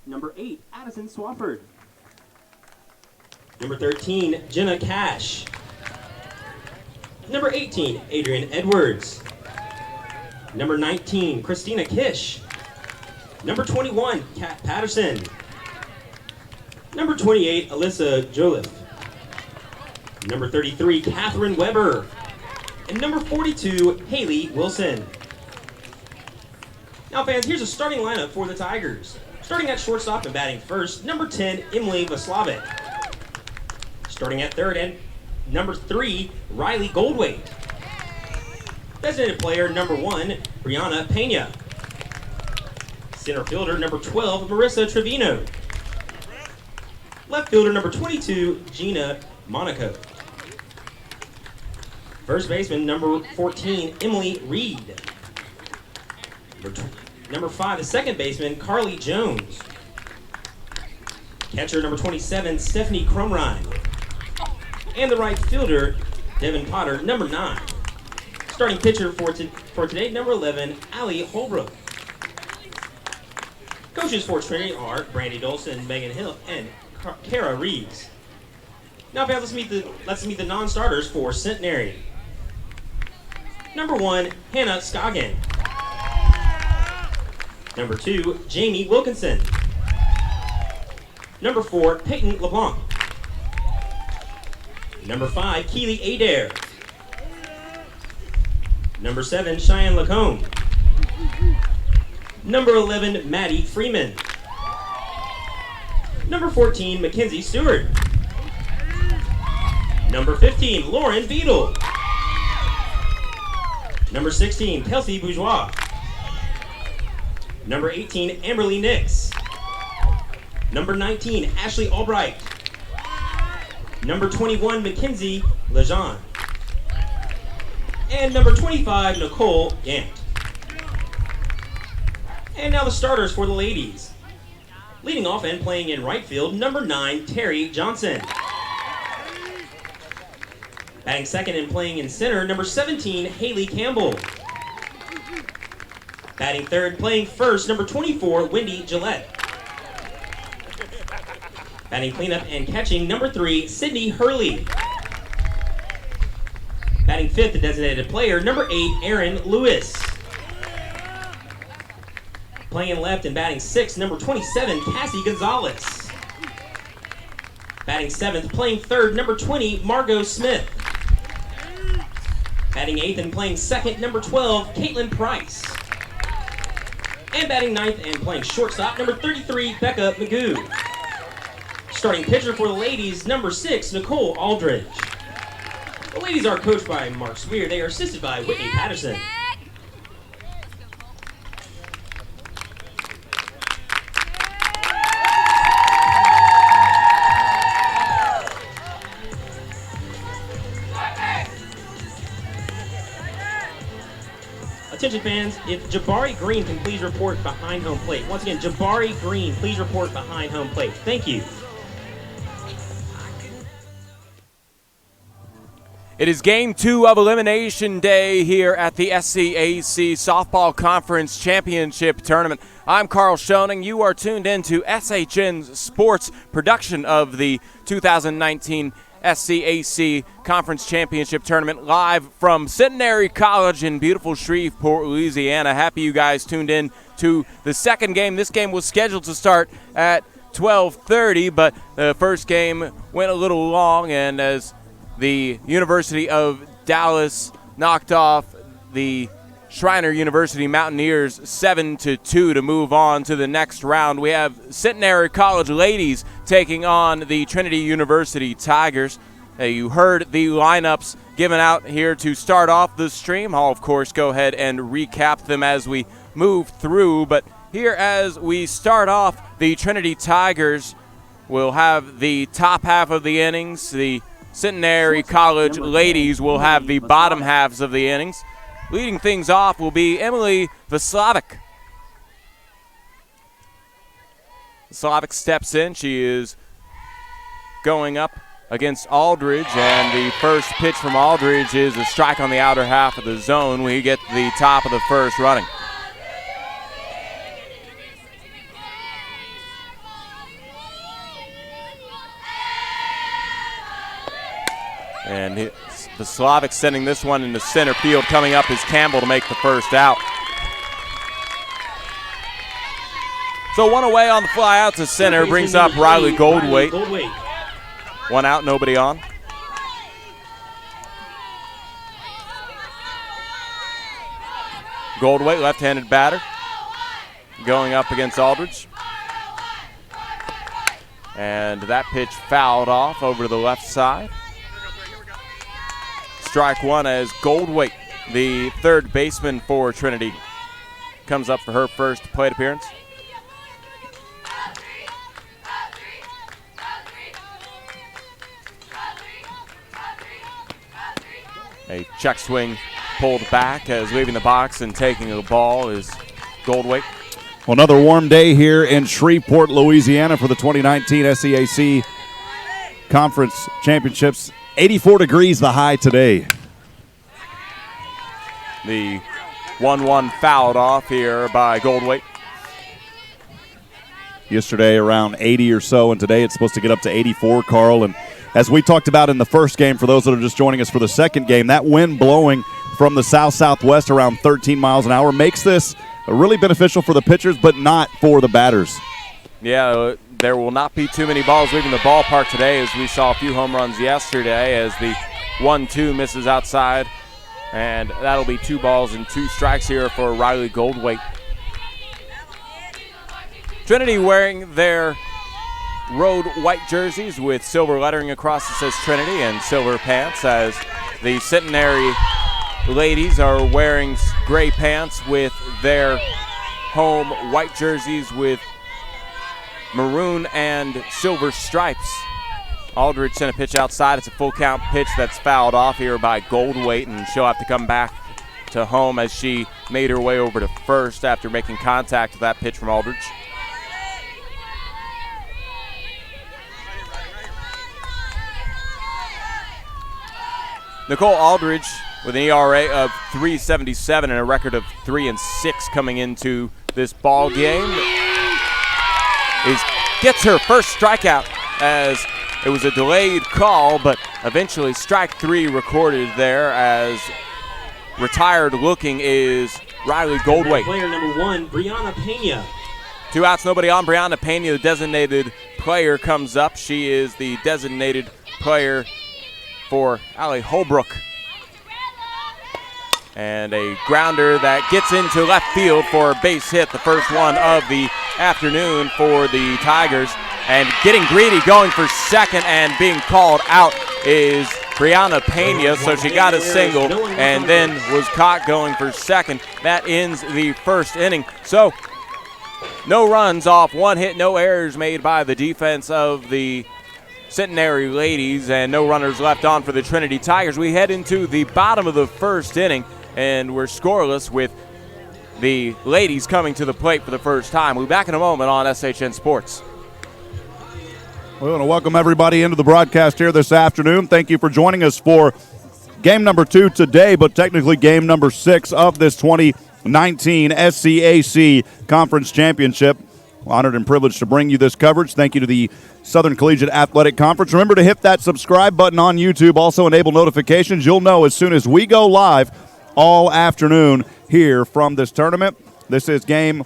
Number 8, Addison Swafford. Number 13, Jenna Cash. Number 18, Adrian Edwards. Number 19, Christina Kish. Number 21, Kat Patterson. Number 28, Alyssa Joliffe. Number 33, Catherine Weber. And number 42, Haley Wilson. Now fans, here's a starting lineup for the Tigers. Starting at shortstop and batting first, number 10, Emily Vaslavic. Starting at third and number 3, Riley Goldwaite. Designated player number 1, Brianna Pena. Center fielder number 12, Marissa Trevino. Left fielder number 22, Gina Monaco. First baseman number 14, Emily Reed. Number 5, the second baseman, Carly Jones. Catcher number 27, Stephanie Crumrine. And the right fielder, Devin Potter, number 9. Starting pitcher for today, number 11, Allie Holbrook. Coaches for Trinity are Brandy Dolson, Megan Hill, and Kara Reeves. Now, fans, let's meet the non-starters for Centenary. Number 1, Hannah Scoggin. Number 2, Jamie Wilkinson. Number 4, Peyton LeBlanc. Number 5, Keely Adair. Number 7, Cheyenne Lacombe. Number 11, Maddie Freeman. Number 14, Mackenzie Stewart. Number 15, Lauren Beadle. Number 16, Kelsey Bourgeois. Number 18, Amberly Nix. Number 19, Ashley Albright. Number 21, Mackenzie Lejean. And number 25, Nicole Gant. And now the starters for the ladies. Leading off and playing in right field, number 9, Terry Johnson. Batting second and playing in center, number 17, Haley Campbell. Batting third, playing first, number 24, Wendy Gillette. Batting cleanup and catching, number 3, Sydney Hurley. Batting fifth, the designated player, number 8, Aaron Lewis. Playing in left and batting sixth, number 27, Cassie Gonzalez. Batting seventh, playing third, number 20, Margot Smith. Batting eighth and playing second, number 12, Caitlin Price. And batting ninth and playing shortstop, number 33, Becca Magoo. Starting pitcher for the ladies, number 6, Nicole Aldridge. The ladies are coached by Mark Sweer. They are assisted by Whitney Patterson. Attention fans, if Jabari Green can please report behind home plate. Once again, Jabari Green, please report behind home plate. Thank you. It is Game 2 of Elimination Day here at the SCAC Softball Conference Championship Tournament. I'm Carl Schoening. You are tuned in to SHN's Sports production of the 2019 SCAC Conference Championship Tournament live from Centenary College in beautiful Shreveport, Louisiana. Happy you guys tuned in to the second game. This game was scheduled to start at 12:30, but the first game went a little long, and as the University of Dallas knocked off the Schreiner University Mountaineers 7-2 to move on to the next round. We have Centenary College ladies taking on the Trinity University Tigers. You heard the lineups given out here to start off the stream. I'll, of course, go ahead and recap them as we move through. But here as we start off, the Trinity Tigers will have the top half of the innings. The Centenary College ladies will have the bottom halves of the innings. Leading things off will be Emily Vaslavic. Vaslavic steps in. She is going up against Aldridge, and the first pitch from Aldridge is a strike on the outer half of the zone. We get the top of the first running. And the Slavic sending this one into center field. Coming up is Campbell to make the first out. So one away on the fly out to center. Brings up Riley Goldwait. One out, nobody on. Goldwait, left-handed batter, going up against Aldridge. And that pitch fouled off over to the left side. Strike one as Goldwait, the third baseman for Trinity, comes up for her first plate appearance. A check swing pulled back as leaving the box and taking the ball is Goldwait. Well, another warm day here in Shreveport, Louisiana for the 2019 SCAC Conference Championships. 84 degrees the high today. The 1-1 fouled off here by Goldwait. Yesterday around 80 or so, and today it's supposed to get up to 84, Carl. And as we talked about in the first game, for those that are just joining us for the second game, that wind blowing from the south-southwest around 13 miles an hour makes this really beneficial for the pitchers, but not for the batters. Yeah, there will not be too many balls leaving the ballpark today, as we saw a few home runs yesterday as the 1-2 misses outside. And that'll be 2 balls and 2 strikes here for Riley Goldwait. Trinity wearing their road white jerseys with silver lettering across that says Trinity and silver pants, as the Centenary ladies are wearing gray pants with their home white jerseys with maroon and silver stripes. Aldridge sent a pitch outside. It's a full count pitch that's fouled off here by Goldwait, and she'll have to come back to home as she made her way over to first after making contact with that pitch from Aldridge. Nicole Aldridge with an ERA of 3.77 and a record of 3-6 coming into this ball game gets her first strikeout, as it was a delayed call, but eventually strike 3 recorded there, as retired looking is Riley Goldwait. Player number 1, Brianna Pena. 2 outs, nobody on. Brianna Pena, the designated player, comes up. She is the designated player for Allie Holbrook. And a grounder that gets into left field for a base hit, the first one of the afternoon for the Tigers. And getting greedy, going for second, and being called out is Brianna Pena, so she got a single and then was caught going for second. That ends the first inning. So no runs off, 1 hit, no errors made by the defense of the Centenary ladies, and no runners left on for the Trinity Tigers. We head into the bottom of the first inning, and we're scoreless with the ladies coming to the plate for the first time. We'll be back in a moment on SHN Sports. We want to welcome everybody into the broadcast here this afternoon. Thank you for joining us for game number 2 today, but technically game number 6 of this 2019 SCAC Conference Championship. Honored and privileged to bring you this coverage. Thank you to the Southern Collegiate Athletic Conference. Remember to hit that subscribe button on YouTube. Also enable notifications. You'll know as soon as we go live all afternoon here from this tournament. This is game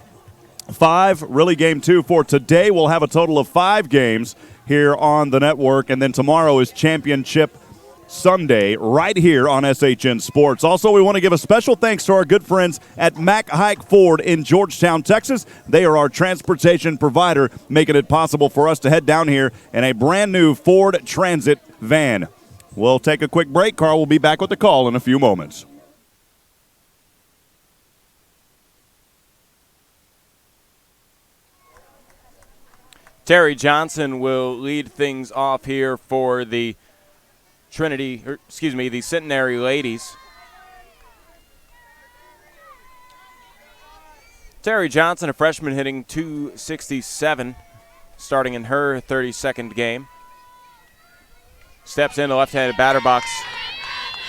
5, really game 2 for today. We'll have a total of 5 games here on the network, and then tomorrow is Championship Sunday right here on SHN Sports. Also, we want to give a special thanks to our good friends at Mack Hike Ford in Georgetown, Texas. They are our transportation provider, making it possible for us to head down here in a brand new Ford Transit van. We'll take a quick break. Carl will be back with the call in a few moments. Terry Johnson will lead things off here for the the Centenary ladies. Terry Johnson, a freshman, hitting .267, starting in her 32nd game. Steps in the left-handed batter box.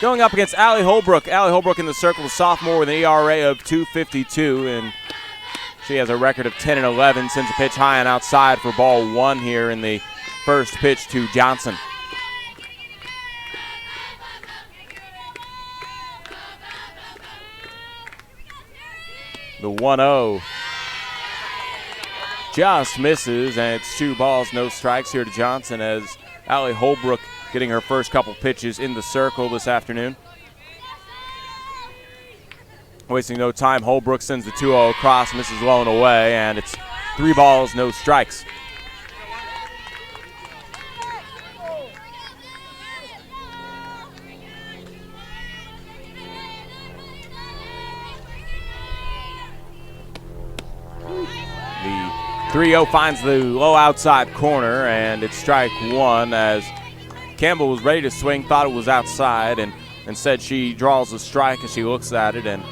Going up against Allie Holbrook. Allie Holbrook in the circle, the sophomore, with an ERA of 2.52, and she has a record of 10-11, sends a pitch high and outside for ball 1 here in the first pitch to Johnson. The 1-0 just misses, and it's 2 balls, no strikes here to Johnson as Allie Holbrook getting her first couple pitches in the circle this afternoon. Wasting no time, Holbrook sends the 2-0 across, misses low and away, and it's 3 balls, no strikes. The 3-0 finds the low outside corner, and it's strike 1 as Campbell was ready to swing, thought it was outside, and instead she draws the strike as she looks at it, and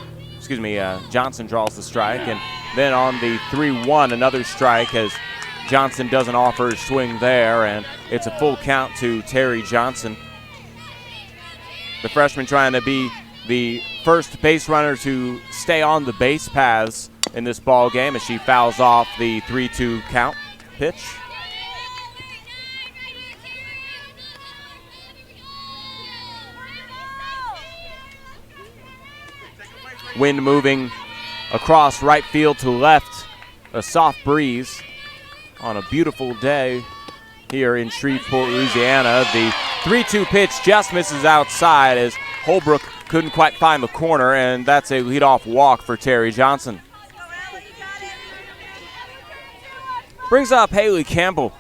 Johnson draws the strike, and then on the 3-1, another strike as Johnson doesn't offer a swing there, and it's a full count to Terry Johnson. The freshman trying to be the first base runner to stay on the base paths in this ball game as she fouls off the 3-2 count pitch. Wind moving across right field to left, a soft breeze on a beautiful day here in Shreveport, Louisiana. The 3-2 pitch just misses outside as Holbrook couldn't quite find the corner, and that's a leadoff walk for Terry Johnson. Brings up Haley Campbell.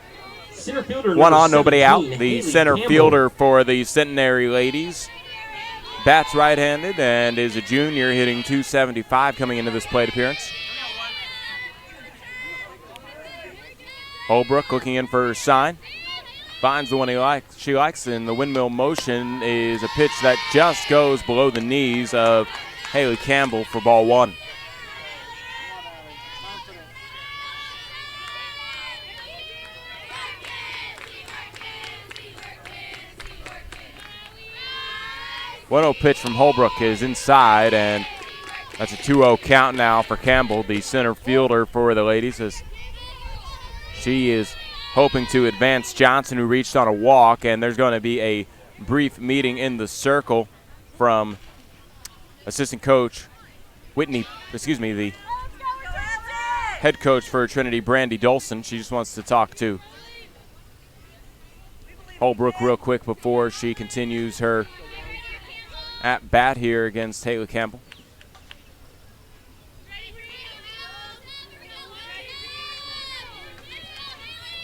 Center fielder, one on, number nobody out. 17, The Haley center Campbell. fielder for the Centenary ladies. Bats right-handed and is a junior, hitting .275 coming into this plate appearance. Holbrook looking in for her sign. Finds the one she likes, and the windmill motion is a pitch that just goes below the knees of Haley Campbell for ball 1. One-0 pitch from Holbrook is inside, and that's a 2-0 count now for Campbell, the center fielder for the ladies, as she is hoping to advance Johnson, who reached on a walk, and there's going to be a brief meeting in the circle from assistant coach the head coach for Trinity, Brandy Dolson. She just wants to talk to Holbrook real quick before she continues her at bat here against Haley Campbell.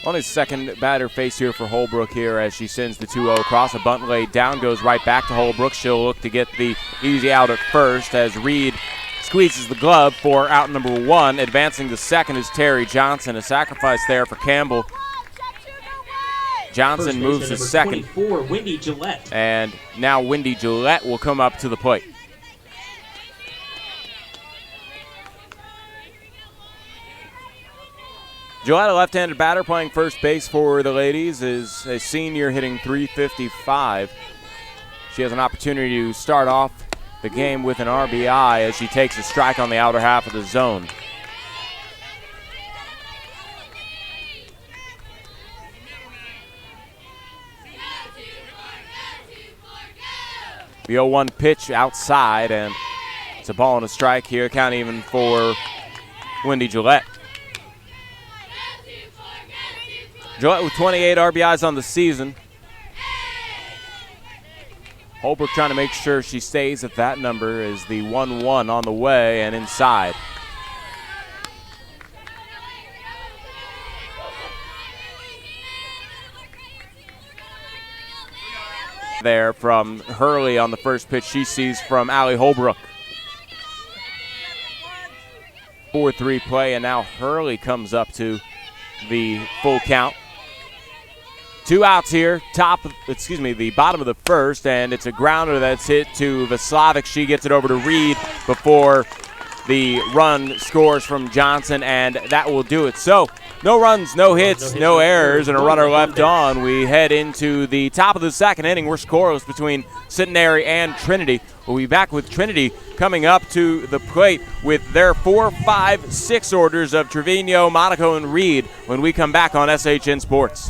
On his second batter face here for Holbrook here as she sends the 2-0 across. A bunt laid down, goes right back to Holbrook. She'll look to get the easy out at first as Reed squeezes the glove for out number 1. Advancing to second is Terry Johnson. A sacrifice there for Campbell. Johnson moves to second. 24, Wendy Gillette. And now Wendy Gillette will come up to the plate. Gillette, a left-handed batter playing first base for the ladies, is a senior hitting .355. She has an opportunity to start off the game with an RBI as she takes a strike on the outer half of the zone. The 0-1 pitch outside, and it's a ball and a strike here, count even for Wendy Gillette. Gillette with 28 RBIs on the season. Holbrook trying to make sure she stays at that number as the 1-1 on the way and inside. There from Hurley on the first pitch she sees from Allie Holbrook. 4-3 play, and now Hurley comes up to the full count. 2 outs here, the bottom of the first, and it's a grounder that's hit to Vaslavic. She gets it over to Reed before the run scores from Johnson, and that will do it. So, no runs, no hits, no errors, and a runner left on. We head into the top of the second inning. We're scoreless between Centenary and Trinity. We'll be back with Trinity coming up to the plate with their 4, 5, 6 orders of Trevino, Monaco, and Reed when we come back on SHN Sports.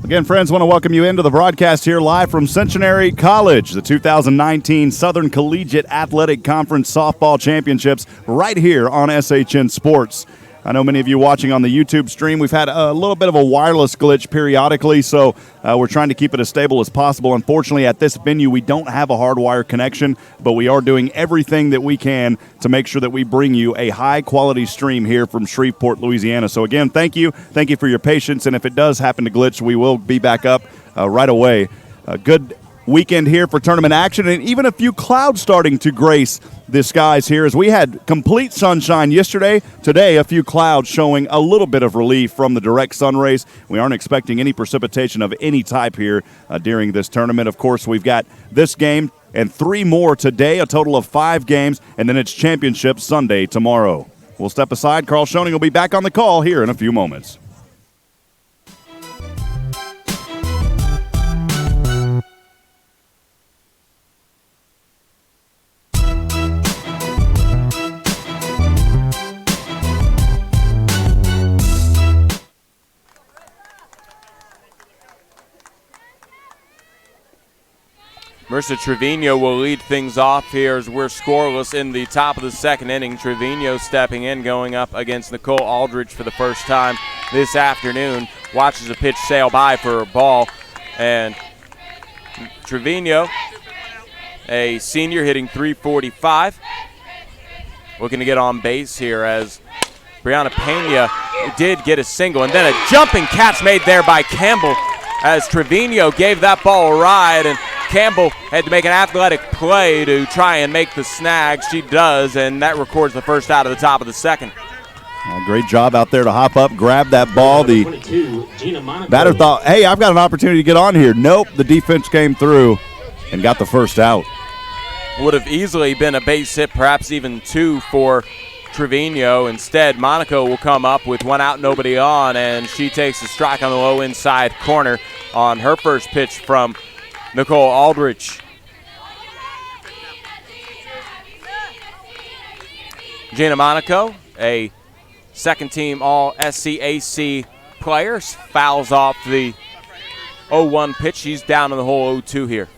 Again, friends, want to welcome you into the broadcast here live from Centenary College, the 2019 Southern Collegiate Athletic Conference Softball Championships right here on SHN Sports. I know many of you watching on the YouTube stream, we've had a little bit of a wireless glitch periodically, so we're trying to keep it as stable as possible. Unfortunately, at this venue, we don't have a hardwire connection, but we are doing everything that we can to make sure that we bring you a high-quality stream here from Shreveport, Louisiana. So, again, thank you. Thank you for your patience, and if it does happen to glitch, we will be back up right away. A good weekend here for tournament action, and even a few clouds starting to grace the skies here as we had complete sunshine yesterday. Today, a few clouds showing a little bit of relief from the direct sun rays. We aren't expecting any precipitation of any type here during this tournament. Of course, we've got this game and 3 more today, a total of 5 games, and then it's championship Sunday tomorrow. We'll step aside. Carl Schoening will be back on the call here in a few moments. Marissa Trevino will lead things off here as we're scoreless in the top of the second inning. Trevino stepping in, going up against Nicole Aldridge for the first time this afternoon. Watches a pitch sail by for a ball. And Trevino, a senior, hitting .345. Looking to get on base here as Brianna Pena did get a single. And then a jumping catch made there by Campbell as Trevino gave that ball a ride, and Campbell had to make an athletic play to try and make the snag. She does, and that records the first out of the top of the second. Great job out there to hop up, grab that ball. The batter thought, hey, I've got an opportunity to get on here. Nope, the defense came through and got the first out. Would have easily been a base hit, perhaps even 2 for Trevino. Instead, Monaco will come up with 1 out, nobody on, and she takes a strike on the low inside corner on her first pitch from Nicole Aldridge. Gina Monaco, a second-team All-SCAC player, fouls off the 0-1 pitch. She's down in the hole 0-2 here.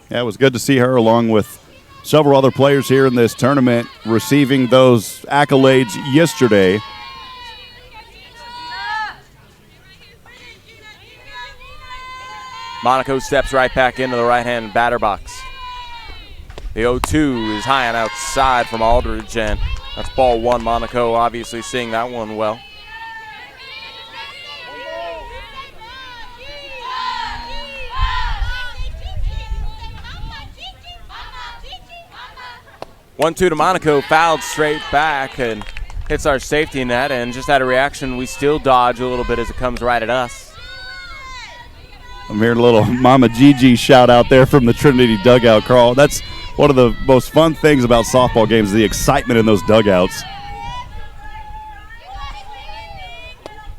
Yeah, it was good to see her along with several other players here in this tournament receiving those accolades yesterday. Monaco steps right back into the right-hand batter box. The 0-2 is high and outside from Aldridge, and that's ball 1. Monaco obviously seeing that one well. One-two to Monaco, fouled straight back and hits our safety net, and just had a reaction. We still dodge a little bit as it comes right at us. I'm hearing a little Mama Gigi shout out there from the Trinity dugout, Carl. That's one of the most fun things about softball games, the excitement in those dugouts.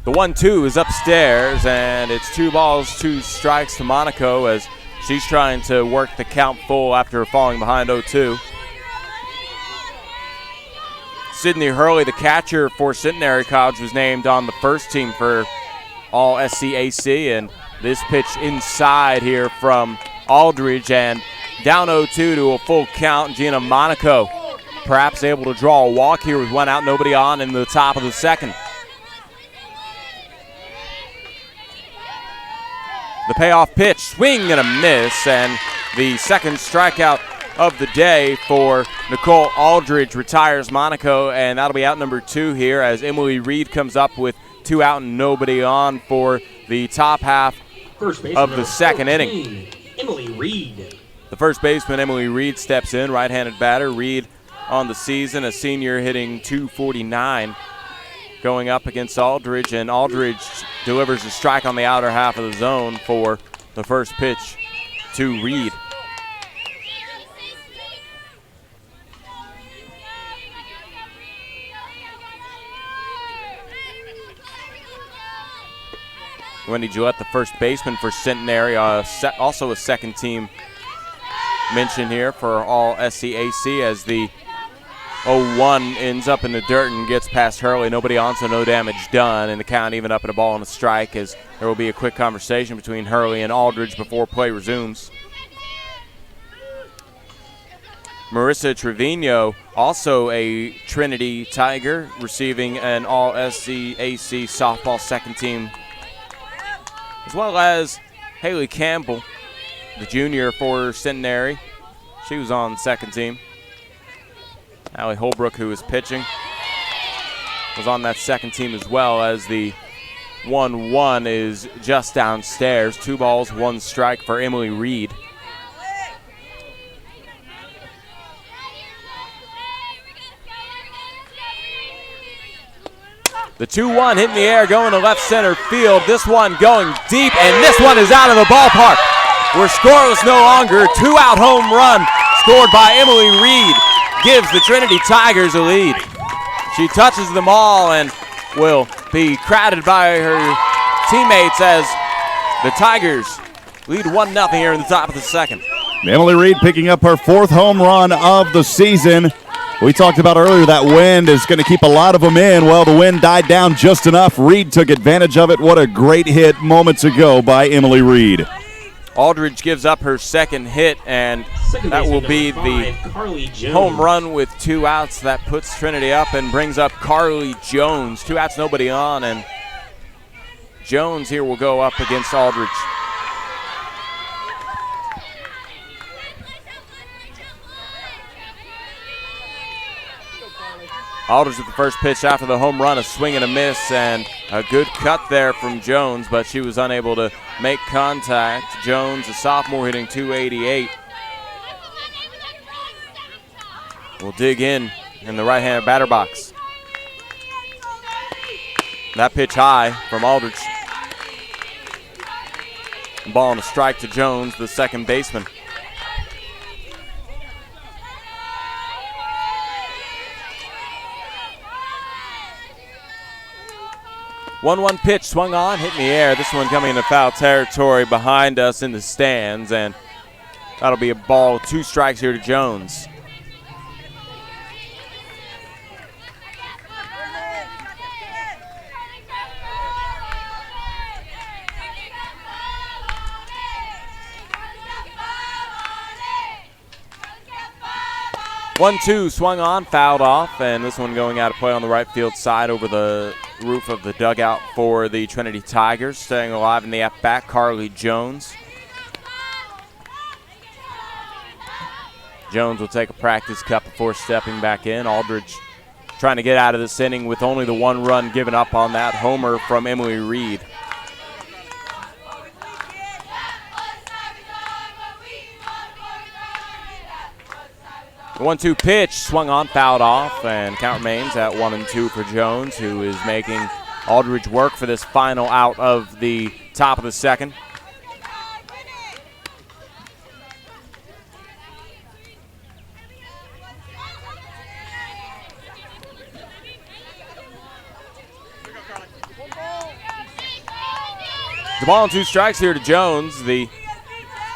The 1-2 is upstairs, and it's 2 balls, 2 strikes to Monaco as she's trying to work the count full after falling behind 0-2. Sydney Hurley, the catcher for Centenary College, was named on the first team for All-SCAC, and this pitch inside here from Aldridge, and down 0-2 to a full count. Gina Monaco perhaps able to draw a walk here with 1 out, nobody on in the top of the second. The payoff pitch, swing and a miss, and the second strikeout of the day for Nicole Aldridge retires Monaco, and that'll be out number 2 here as Emily Reed comes up with 2 out and nobody on for the top half of the second inning. Emily Reed. The first baseman, Emily Reed, steps in, right-handed batter. Reed on the season, a senior, hitting .249, going up against Aldridge, and Aldridge delivers a strike on the outer half of the zone for the first pitch to Reed. Wendy Gillette, the first baseman for Centenary, also a second team mention here for All-SCAC as the 0-1 ends up in the dirt and gets past Hurley. Nobody on, so no damage done. And the count even up at a ball and a strike, as there will be a quick conversation between Hurley and Aldridge before play resumes. Marissa Trevino, also a Trinity Tiger, receiving an All-SCAC softball second team, as well as Haley Campbell, the junior for Centenary. She was on second team. Allie Holbrook, who was pitching, was on that second team as well, as the 1-1 is just downstairs. 2 balls, 1 strike for Emily Reed. The 2-1 hitting the air, going to left center field. This one going deep, and this one is out of the ballpark. We're scoreless no longer. 2-out home run scored by Emily Reed gives the Trinity Tigers a lead. She touches them all and will be crowded by her teammates as the Tigers lead 1-0 here in the top of the second. Emily Reed picking up her 4th home run of the season. We talked about earlier that wind is going to keep a lot of them in. Well, the wind died down just enough. Reed took advantage of it. What a great hit moments ago by Emily Reed. Aldridge gives up her second hit, and that will be the home run with 2 outs. That puts Trinity up and brings up Carly Jones. 2 outs, nobody on, and Jones here will go up against Aldridge. Aldridge with the first pitch after the home run, a swing and a miss, and a good cut there from Jones, but she was unable to make contact. Jones, a sophomore, hitting .288. Will dig in the right-handed batter box. That pitch high from Aldridge. Ball and a strike to Jones, the second baseman. 1-1 pitch swung on, hit in the air. This one coming into foul territory behind us in the stands, and that'll be a ball. 2 strikes here to Jones. One-two swung on, fouled off, and this one going out of play on the right field side over the roof of the dugout for the Trinity Tigers. Staying alive in the at-bat, Carly Jones. Jones will take a practice cut before stepping back in. Aldridge trying to get out of this inning with only the 1 run given up on that homer from Emily Reed. The 1-2 pitch swung on, fouled off, and count remains at 1-2 for Jones, who is making Aldridge work for this final out of the top of the second. The ball and 2 strikes here to Jones, the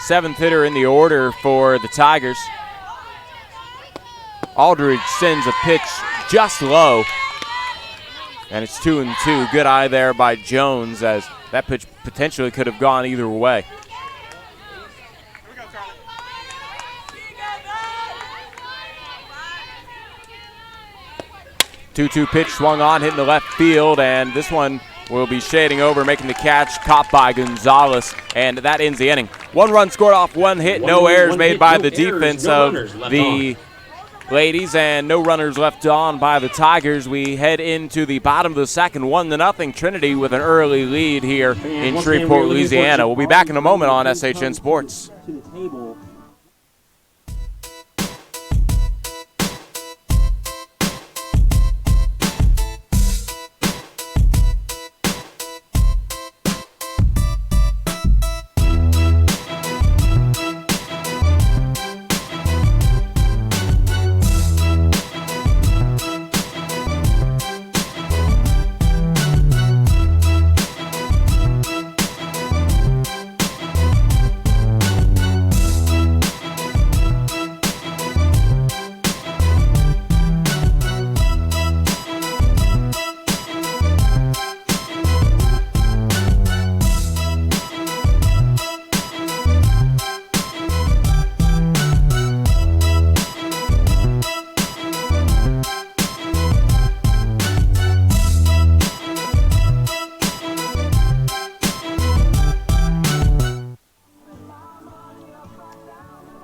7th hitter in the order for the Tigers. Aldridge sends a pitch just low, and it's 2-2. Good eye there by Jones, as that pitch potentially could have gone either way. Two-two pitch swung on, hitting the left field, and this one will be shading over, making the catch, caught by Gonzalez, and that ends the inning. 1 run scored off 1 hit, no errors made by the defense of the ladies, and no runners left on by the Tigers. We head into the bottom of the second, 1-0 Trinity with an early lead here in Shreveport, Louisiana. We'll be back in a moment on SHN Sports. To the table.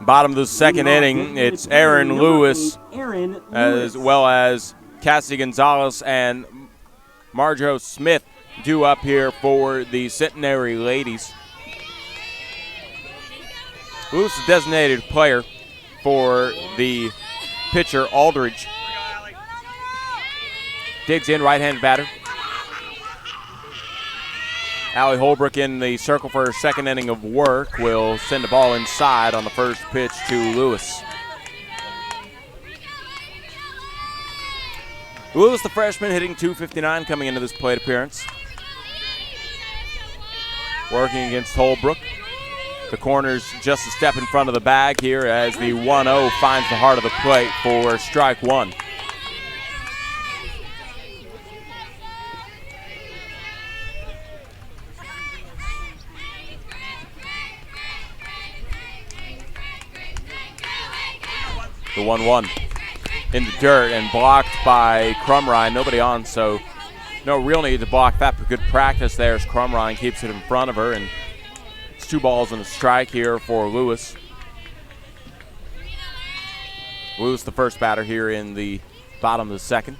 Bottom of the second inning, it's Aaron Lewis, Aaron as well as Cassie Gonzalez and Marjo Smith due up here for the Centenary ladies. Lewis is designated player for the pitcher, Aldridge. Digs in, right-handed batter. Allie Holbrook in the circle for her second inning of work will send the ball inside on the first pitch to Lewis. Lewis, the freshman, hitting .259 coming into this plate appearance. Working against Holbrook. The corner's just a step in front of the bag here as the 1-0 finds the heart of the plate for strike one. The 1-1 in the dirt and blocked by Crumrine. Nobody on, so no real need to block that, but good practice there as Crumrine keeps it in front of her, and it's 2 balls and a strike here for Lewis. Lewis, the first batter here in the bottom of the second.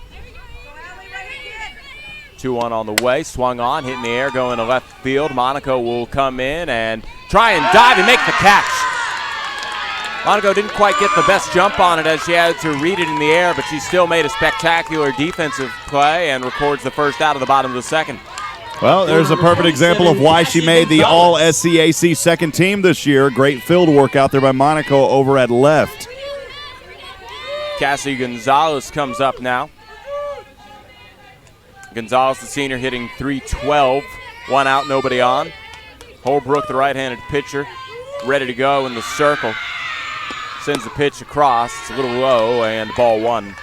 2-1 on the way, swung on, hit in the air, going to left field. Monaco will come in and try and dive and make the catch. Monaco didn't quite get the best jump on it as she had to read it in the air, but she still made a spectacular defensive play and records the first out of the bottom of the second. Well, there's a perfect example of why she made the All-SCAC second team this year. Great field work out there by Monaco over at left. Cassie Gonzalez comes up now. Gonzalez, the senior, hitting .312. 1 out, nobody on. Holbrook, the right-handed pitcher, ready to go in the circle. Sends the pitch across. It's a little low, and ball 1.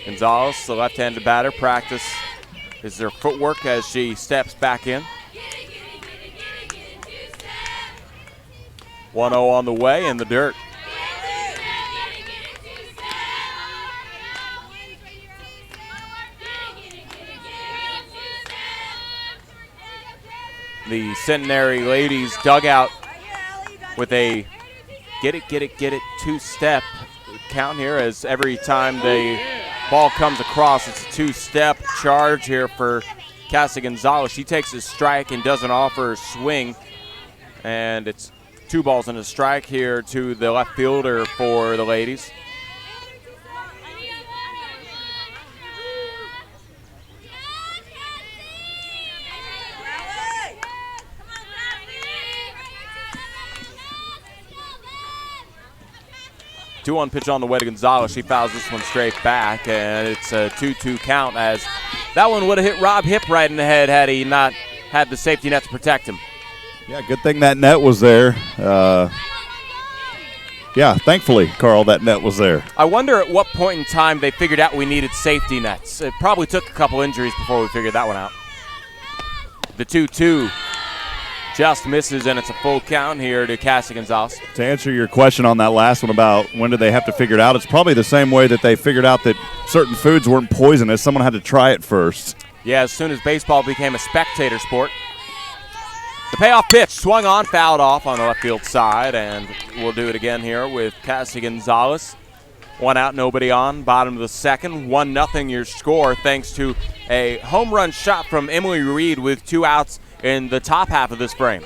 Gonzalez, the left-handed batter, practice is their footwork as she steps back in. 1-0 on the way in the dirt. The Centenary ladies dugout with a get it two-step count here, as every time the ball comes across, it's a 2-step charge here for Cassie Gonzalez. She takes a strike and doesn't offer a swing, and it's 2 balls and a strike here to the left fielder for the ladies. The 2-1 pitch on the way to Gonzalez. She fouls this one straight back, and it's a 2-2 count, as that one would have hit Rob Hipp right in the head had he not had the safety net to protect him. Yeah, good thing that net was there. Yeah, thankfully, Carl, that net was there. I wonder at what point in time they figured out we needed safety nets. It probably took a couple injuries before we figured that one out. The 2-2 just misses, and it's a full count here to Cassie Gonzalez. To answer your question on that last one about when did they have to figure it out, it's probably the same way that they figured out that certain foods weren't poisonous. Someone had to try it first. Yeah, as soon as baseball became a spectator sport. The payoff pitch swung on, fouled off on the left field side, and we'll do it again here with Cassie Gonzalez. 1 out, nobody on, bottom of the second. 1-0 your score, thanks to a home run shot from Emily Reed with 2 outs in the top half of this frame.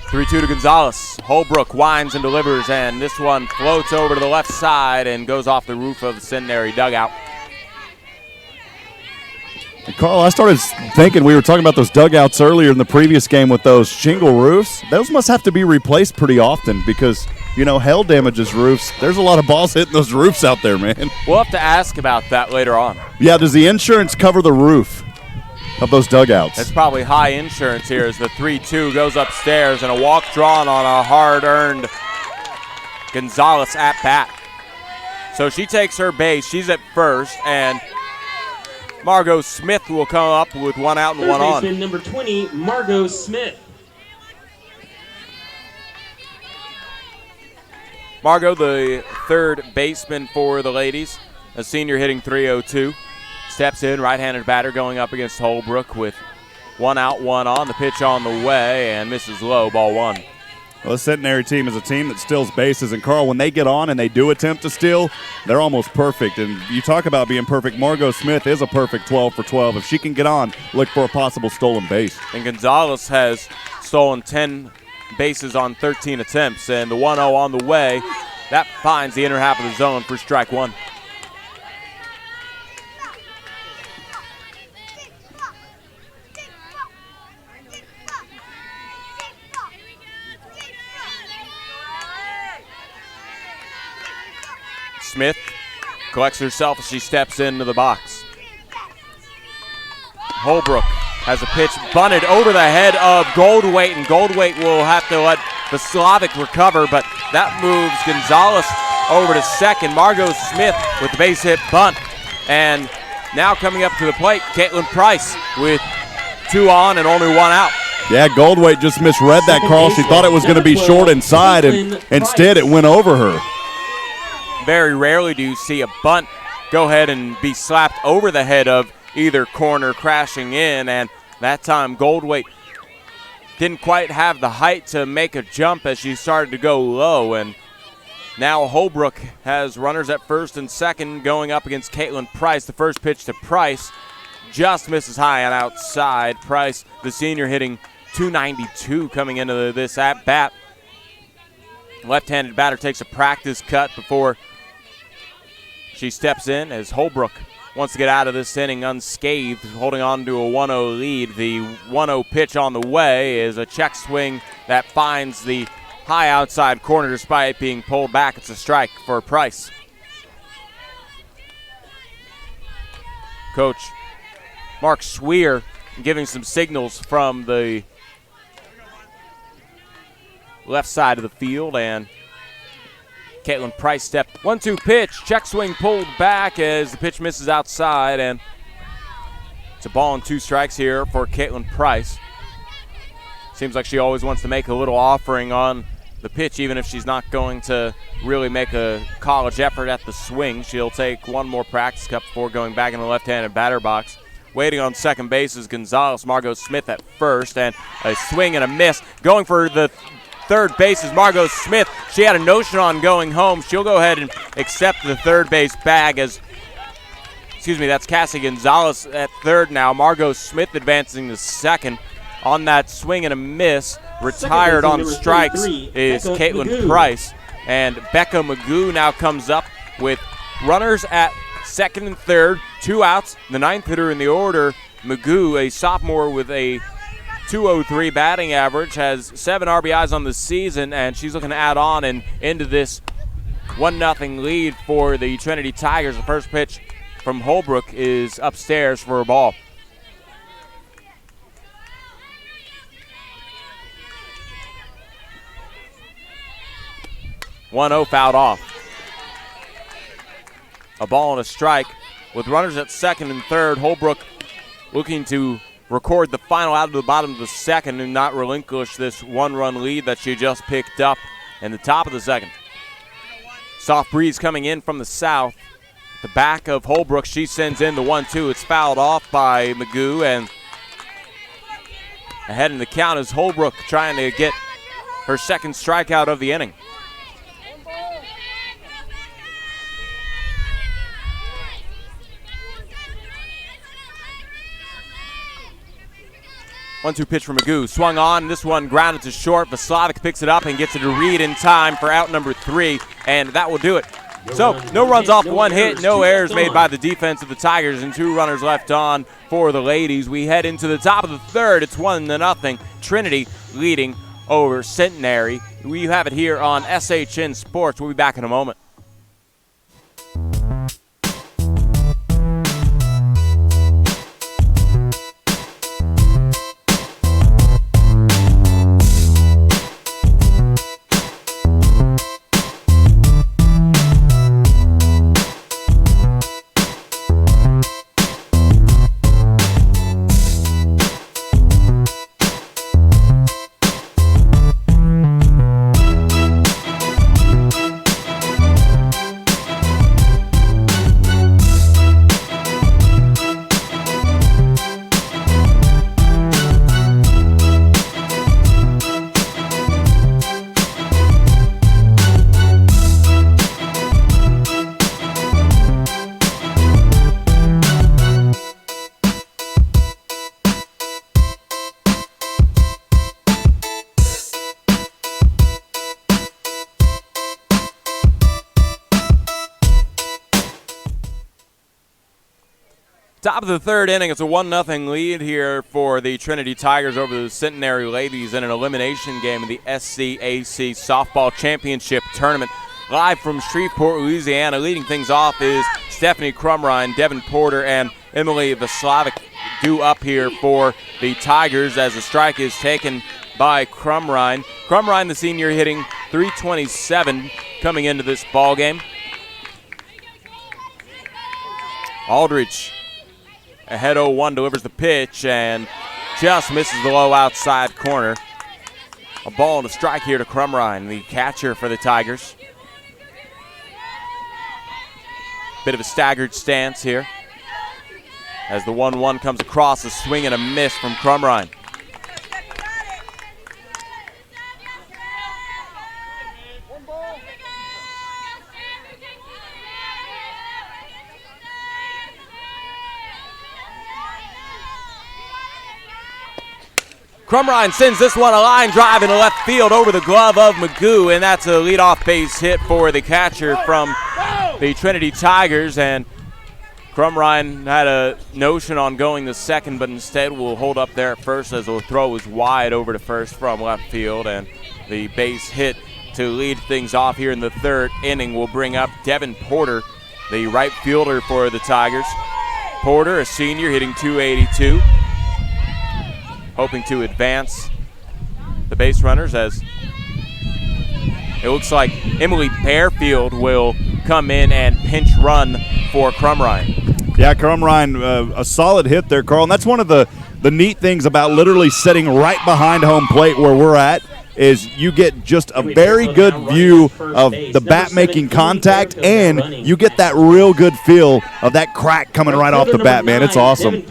(3-2) to Gonzalez. Holbrook winds and delivers, and this one floats over to the left side and goes off the roof of the Centenary dugout. Carl, I started thinking, we were talking about those dugouts earlier in the previous game with those shingle roofs. Those must have to be replaced pretty often because, you know, hail damages roofs. There's a lot of balls hitting those roofs out there, man. We'll have to ask about that later on. Yeah, does the insurance cover the roof of those dugouts? It's probably high insurance here as the 3-2 goes upstairs and a walk drawn on a hard-earned Gonzalez at bat. So she takes her base. She's at first, and Margot Smith will come up with 1 out and 1 on. Baseman number 20, Margot Smith. Margot, the third baseman for the ladies, a senior hitting .302, steps in, right-handed batter going up against Holbrook with 1 out, 1 on. The pitch on the way and misses low, ball 1. Well, the Centenary team is a team that steals bases, and Carl, when they get on and they do attempt to steal, they're almost perfect. And you talk about being perfect. Margot Smith is a perfect 12 for 12. If she can get on, look for a possible stolen base. And Gonzalez has stolen 10 bases on 13 attempts, and the 1-0 on the way. That finds the inner half of the zone for strike 1. Smith collects herself as she steps into the box. Holbrook has a pitch bunted over the head of Goldwait, and Goldwait will have to let the Slavic recover, but that moves Gonzalez over to second. Margot Smith with the base hit bunt, and now coming up to the plate, Caitlin Price with 2 on and only 1 out. Yeah, Goldwait just misread that, Carl. She thought it was going to be short inside, and instead it went over her. Very rarely do you see a bunt go ahead and be slapped over the head of either corner crashing in, and that time Goldwait didn't quite have the height to make a jump as she started to go low, and now Holbrook has runners at first and second going up against Caitlin Price. The first pitch to Price just misses high and outside. Price, the senior, hitting .292 coming into this at-bat. Left-handed batter takes a practice cut before she steps in as Holbrook wants to get out of this inning unscathed, holding on to a 1-0 lead. The 1-0 pitch on the way is a check swing that finds the high outside corner despite being pulled back. It's a strike for Price. Coach Mark Sweer giving some signals from the left side of the field, and Caitlin Price stepped. 1-2 pitch, check swing pulled back as the pitch misses outside, and it's a ball and 2 strikes here for Caitlin Price. Seems like she always wants to make a little offering on the pitch, even if she's not going to really make a college effort at the swing. She'll take one more practice cut before going back in the left-handed batter box. Waiting on second base is Gonzalez. Margot Smith at first, and a swing and a miss. Going for the third base is Margot Smith. She had a notion on going home. She'll go ahead and accept the third base bag as, that's Cassie Gonzalez at third now. Margot Smith advancing to second. On that swing and a miss, retired on strikes is Caitlin Price. And Becca Magoo now comes up with runners at second and third, 2 outs. The ninth hitter in the order, Magoo, a sophomore with a .203 batting average, has 7 RBIs on the season, and she's looking to add on and into this 1-0 lead for the Trinity Tigers. The first pitch from Holbrook is upstairs for a ball. .1-0 fouled off. A ball and a strike with runners at second and third. Holbrook looking to record the final out of the bottom of the second and not relinquish this 1-run lead that she just picked up in the top of the second. Soft breeze coming in from the south. The back of Holbrook, she sends in the 1-2. It's fouled off by Magoo, and ahead in the count is Holbrook trying to get her second strikeout of the inning. One-two pitch for Magoo. Swung on. This one grounded to short. Vaslavic picks it up and gets it to Reed in time for out number 3, and that will do it. So, no runs off, 1 hit, no errors made by the defense of the Tigers, and 2 runners left on for the ladies. We head into the top of the third. It's 1-0. Trinity leading over Centenary. We have it here on SHN Sports. We'll be back in a moment. Top of the third inning, it's a 1-0 lead here for the Trinity Tigers over the Centenary Ladies in an elimination game in the SCAC Softball Championship Tournament. Live from Shreveport, Louisiana, leading things off is Stephanie Crumrine, Devin Porter, and Emily Vaslavic due up here for the Tigers as the strike is taken by Crumrine. Crumrine, the senior, hitting .327 coming into this ball game. Aldridge ahead 0-1, delivers the pitch and just misses the low outside corner. A ball and a strike here to Crumrine, the catcher for the Tigers. Bit of a staggered stance here as the 1-1 comes across, a swing and a miss from Crumrine. Crumrine sends this one a line drive in the left field over the glove of Magoo, and that's a leadoff base hit for the catcher from the Trinity Tigers. And Crumrine had a notion on going to second, but instead will hold up there at first as the throw is wide over to first from left field. And the base hit to lead things off here in the third inning will bring up Devin Porter, the right fielder for the Tigers. Porter, a senior, hitting .282. Hoping to advance the base runners as it looks like Emily Bearfield will come in and pinch run for Crumrine. Yeah, Crumrine, a solid hit there, Carl. And that's one of the neat things about literally sitting right behind home plate where we're at is you get just a very good view of the bat making contact, and you get that real good feel of that crack coming right off the bat, man. It's awesome.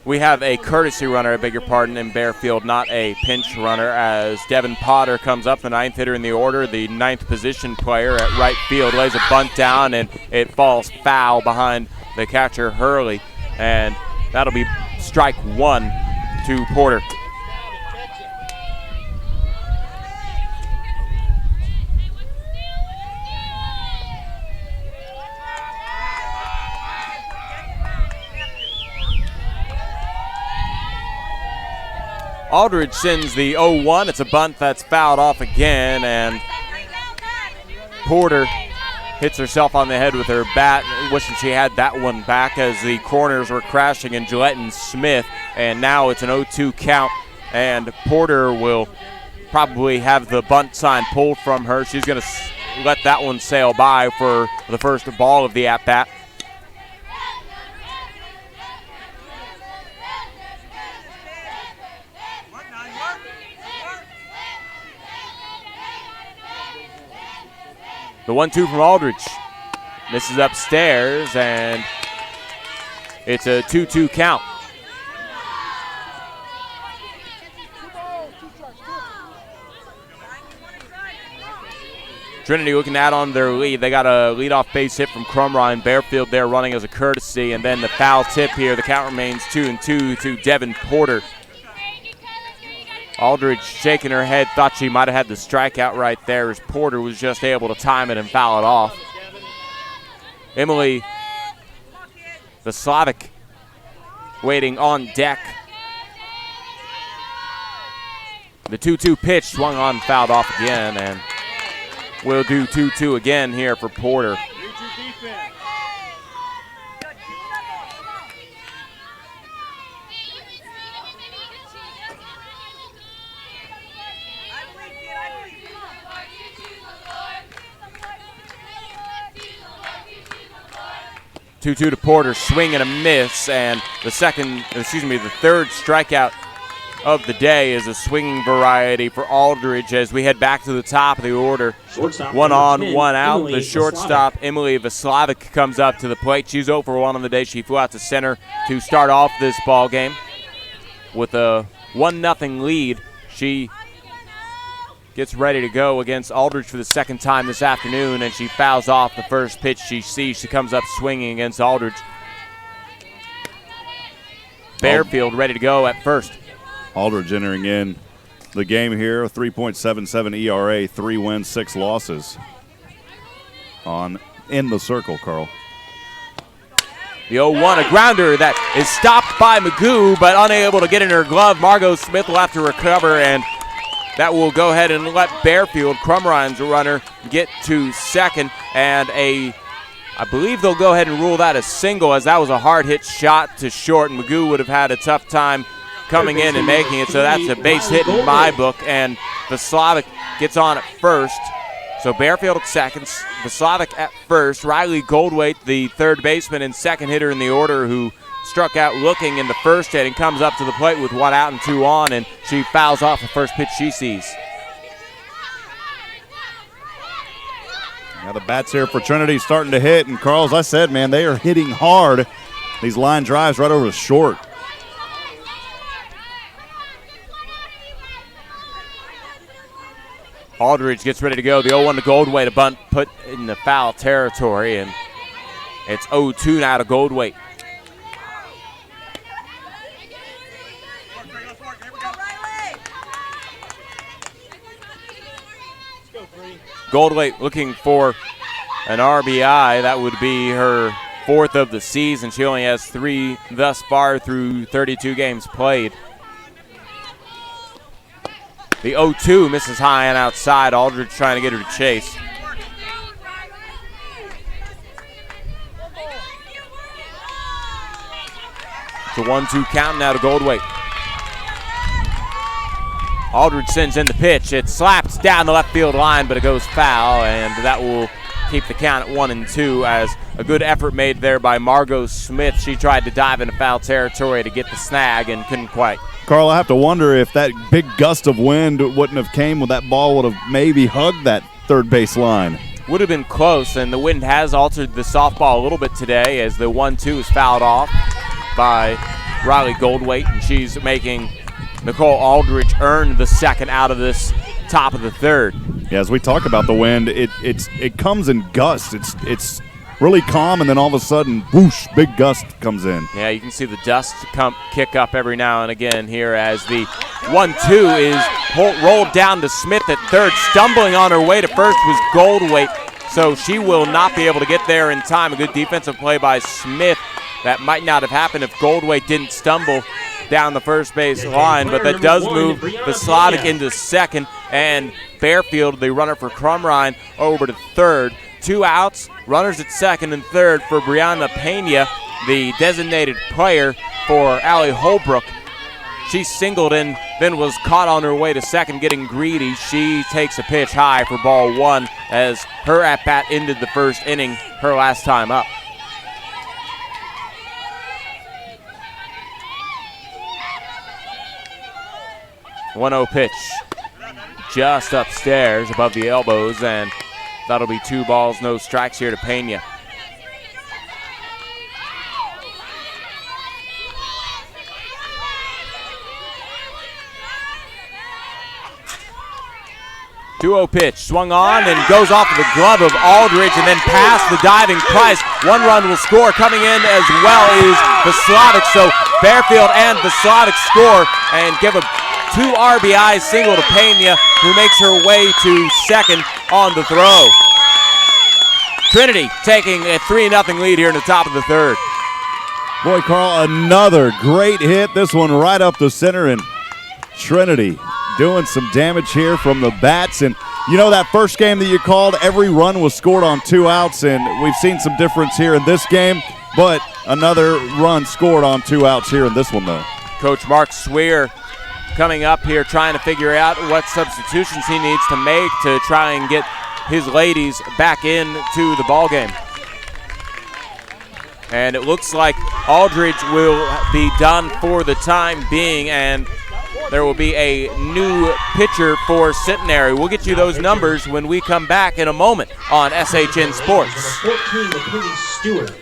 We have a courtesy runner, I beg your pardon, in Bearfield, not a pinch runner, as Devin Potter comes up, the ninth hitter in the order, the ninth position player at right field, lays a bunt down, and it falls foul behind the catcher, Hurley, and that'll be strike one to Porter. Aldridge sends the 0-1. It's a bunt that's fouled off again, and Porter hits herself on the head with her bat, wishing she had that one back as the corners were crashing in Gillette and Smith, and now it's an 0-2 count, and Porter will probably have the bunt sign pulled from her. She's going to let that one sail by for the first ball of the at-bat. The 1-2 from Aldridge. Misses upstairs, and it's a 2-2 count. Trinity looking to add on their lead. They got a leadoff base hit from Crumrine. Bearfield there running as a courtesy, and then the foul tip here. The count remains 2-2 to Devin Porter. Aldridge shaking her head, thought she might have had the strikeout right there as Porter was just able to time it and foul it off. Emily Vaslavic waiting on deck. The 2-2 pitch swung on, fouled off again, and we'll do 2-2 again here for Porter. Two-two to Porter, swing and a miss, and the third strikeout of the day is a swinging variety for Aldridge as we head back to the top of the order. One on, one out. The shortstop, Emily Vaslavic, comes up to the plate. She's 0 for 1 on the day. She flew out to center to start off this ball game with a 1-0 lead. She gets ready to go against Aldridge for the second time this afternoon, and she fouls off the first pitch she sees. She comes up swinging against Aldridge. Bearfield ready to go at first. Aldridge entering in the game here, a 3.77 ERA, 3 wins, 6 losses in the circle, Carl. The 0-1, a grounder that is stopped by Magoo, but unable to get in her glove. Margot Smith will have to recover, and that will go ahead and let Bearfield, Crumrine's runner, get to second. And I believe they'll go ahead and rule that a single, as that was a hard hit shot to short, and Magoo would have had a tough time coming in and making it. So that's a base hit in my book, and Vaslavic gets on at first. So Bearfield at second, Vaslavic at first. Riley Goldwaite, the third baseman and second hitter in the order, who struck out looking in the first inning, comes up to the plate with 1 out and 2 on, and she fouls off the first pitch she sees. Now the bats here for Trinity starting to hit, and Carl, as I said, man, they are hitting hard. These line drives right over the short. Aldridge gets ready to go. The 0-1 to Goldwaite, a bunt put in the foul territory, and it's 0-2 now to Goldwaite. Goldwaite looking for an RBI. That would be her 4th of the season. She only has 3 thus far through 32 games played. The 0-2 misses high and outside. Aldridge trying to get her to chase. It's a 1-2 count now to Goldwaite. Aldridge sends in the pitch. It slaps down the left field line, but it goes foul, and that will keep the count at 1-2 as a good effort made there by Margot Smith. She tried to dive into foul territory to get the snag and couldn't quite. Carl, I have to wonder if that big gust of wind wouldn't have came when that ball would have maybe hugged that third base line. Would have been close, and the wind has altered the softball a little bit today as the 1-2 is fouled off by Riley Goldwaite, and she's making Nicole Aldridge earn the second out of this top of the third. Yeah, as we talk about the wind, it comes in gusts. It's really calm, and then all of a sudden, whoosh, big gust comes in. Yeah, you can see the dust kick up every now and again here as the 1-2 is rolled down to Smith at third. Stumbling on her way to first was Goldwaite, so she will not be able to get there in time. A good defensive play by Smith. That might not have happened if Goldwaite didn't stumble down the first base line, but that does move Vaslavic into second, and Bearfield, the runner for Crumrine, over to third. 2 outs, runners at second and third for Brianna Pena, the designated player for Allie Holbrook. She singled in, then was caught on her way to second, getting greedy. She takes a pitch high for ball 1 as her at-bat ended the first inning, her last time up. One-0 pitch, just upstairs above the elbows, and that'll be 2 balls, no strikes here to Pena. Two-0 pitch, swung on and goes off of the glove of Aldridge and then past the diving Price. 1 run will score. Coming in as well is Vaslavic, so Bearfield and Vaslavic score and give a 2 RBI single to Pena, who makes her way to second on the throw. Trinity taking a 3-0 lead here in the top of the third. Boy, Carl, another great hit. This one right up the center, and Trinity doing some damage here from the bats. And you know that first game that you called, every run was scored on 2 outs, and we've seen some difference here in this game, but another run scored on 2 outs here in this one, though. Coach Mark Swear coming up here trying to figure out what substitutions he needs to make to try and get his ladies back into the ball game. And it looks like Aldridge will be done for the time being, and there will be a new pitcher for Centenary. We'll get you those numbers when we come back in a moment on SHN Sports. 14, Mackenzie Stewart.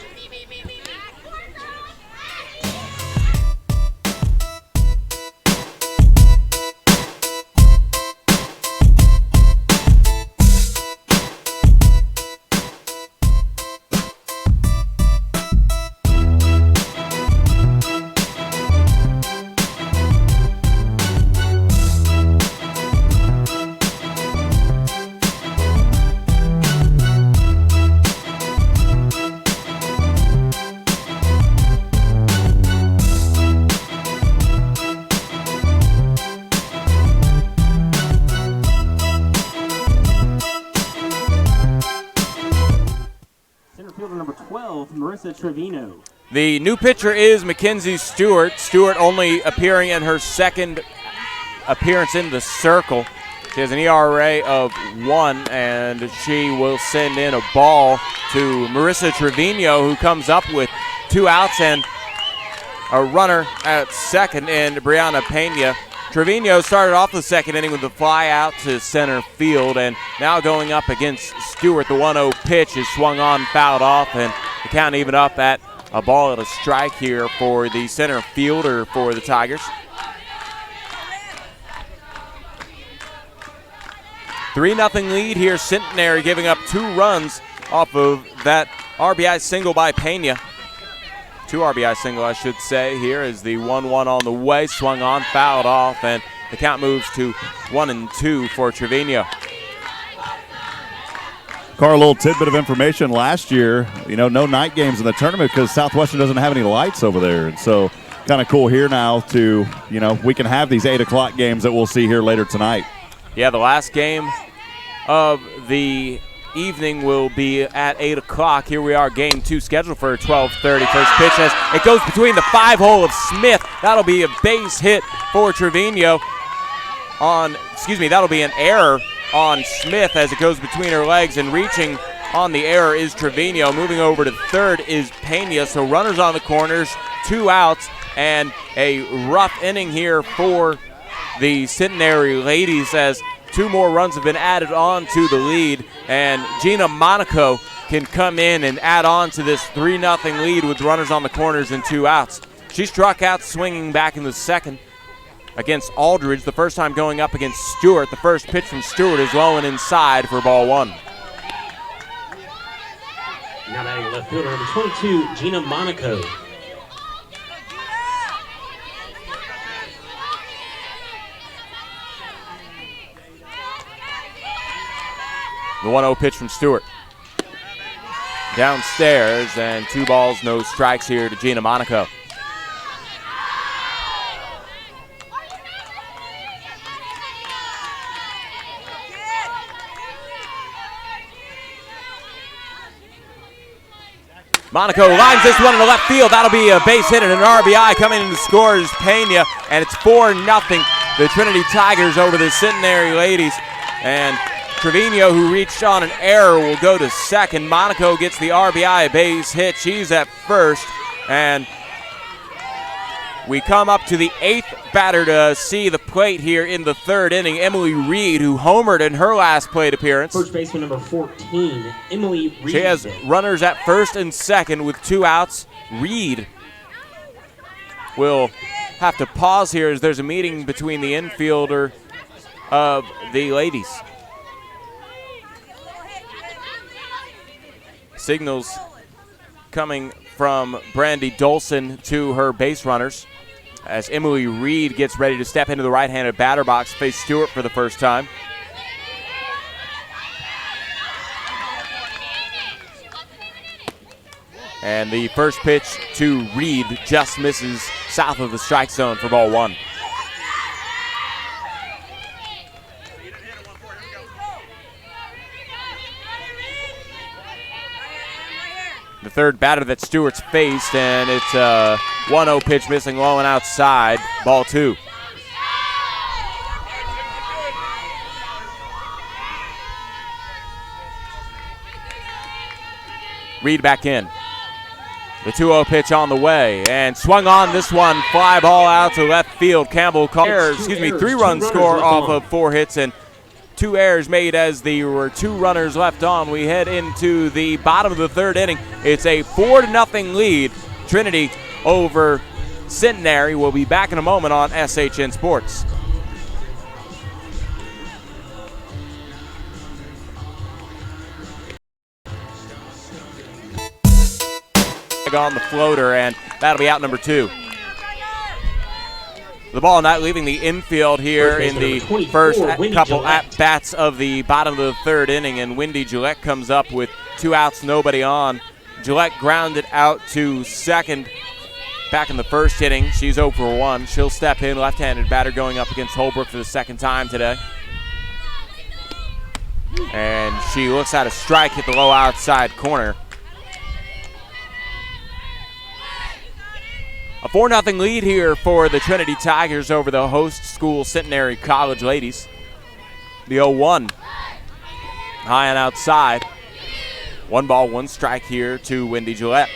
number 12, Marissa Trevino. The new pitcher is Mackenzie Stewart. Stewart only appearing in her second appearance in the circle. She has an ERA of 1, and she will send in a ball to Marissa Trevino, who comes up with 2 outs and a runner at second in Brianna Pena. Trevino started off the second inning with a fly out to center field, and now going up against Stewart, the 1-0 pitch is swung on, fouled off, and the count even up at a ball at a strike here for the center fielder for the Tigers. 3-0 lead here. Centenary giving up 2 runs off of that RBI single by Pena. 2 RBI single, I should say, here is the 1-1 on the way. Swung on, fouled off, and the count moves to 1-2 for Trevino. Carl, a little tidbit of information. Last year, no night games in the tournament because Southwestern doesn't have any lights over there. And so kind of cool here now to, we can have these 8 o'clock games that we'll see here later tonight. Yeah, the last game of the evening will be at 8 o'clock. Here we are, game 2 scheduled for 12:30. First pitch as it goes between the 5-hole of Smith. That'll be a base hit for Trevino that'll be an error on Smith as it goes between her legs, and reaching on the error is Trevino. Moving over to third is Pena. So runners on the corners, 2 outs, and a rough inning here for the Centenary ladies as 2 more runs have been added on to the lead, and Gina Monaco can come in and add on to this 3-0 lead with runners on the corners and 2 outs. She struck out swinging back in the second against Aldridge, the first time going up against Stewart. The first pitch from Stewart is low and inside for ball 1. Now batting left fielder number 22, Gina Monaco. The 1-0 pitch from Stewart. Downstairs, and 2 balls, no strikes here to Gina Monaco. Monaco lines this one in the left field. That'll be a base hit and an RBI. Coming in to score is Pena, and it's 4-0. The Trinity Tigers over the Centenary ladies. And Trevino, who reached on an error, will go to second. Monaco gets the RBI base hit. She's at first. And we come up to the 8th batter to see the plate here in the 3rd inning. Emily Reed, who homered in her last plate appearance. First baseman number 14, Emily Reed. She has runners at first and second with 2 outs. Reed will have to pause here as there's a meeting between the infielder of the ladies. Signals coming from Brandy Dolson to her base runners as Emily Reed gets ready to step into the right-handed batter box, face Stewart for the first time. And the first pitch to Reed just misses south of the strike zone for ball 1. The third batter that Stewart's faced, and it's a 1-0 pitch missing low and outside, ball 2. Reed back in. The 2-0 pitch on the way, and swung on this one, fly ball out to left field. Campbell called 3-run score off of 4 hits and 2 errors made as there were 2 runners left on. We head into the bottom of the 3rd inning. It's a 4-0 lead. Trinity over Centenary. We'll be back in a moment on SHN Sports. On the floater, and that'll be out number 2. The ball not leaving the infield here in the first couple at-bats of the bottom of the 3rd inning, and Wendy Gillette comes up with 2 outs, nobody on. Gillette grounded out to second back in the first inning. She's 0 for 1. She'll step in, left-handed batter going up against Holbrook for the 2nd time today. And she looks at a strike, hit the low outside corner. A 4-0 lead here for the Trinity Tigers over the host school Centenary College ladies. The 0-1 high and outside. 1 ball, 1 strike here to Wendy Gillette.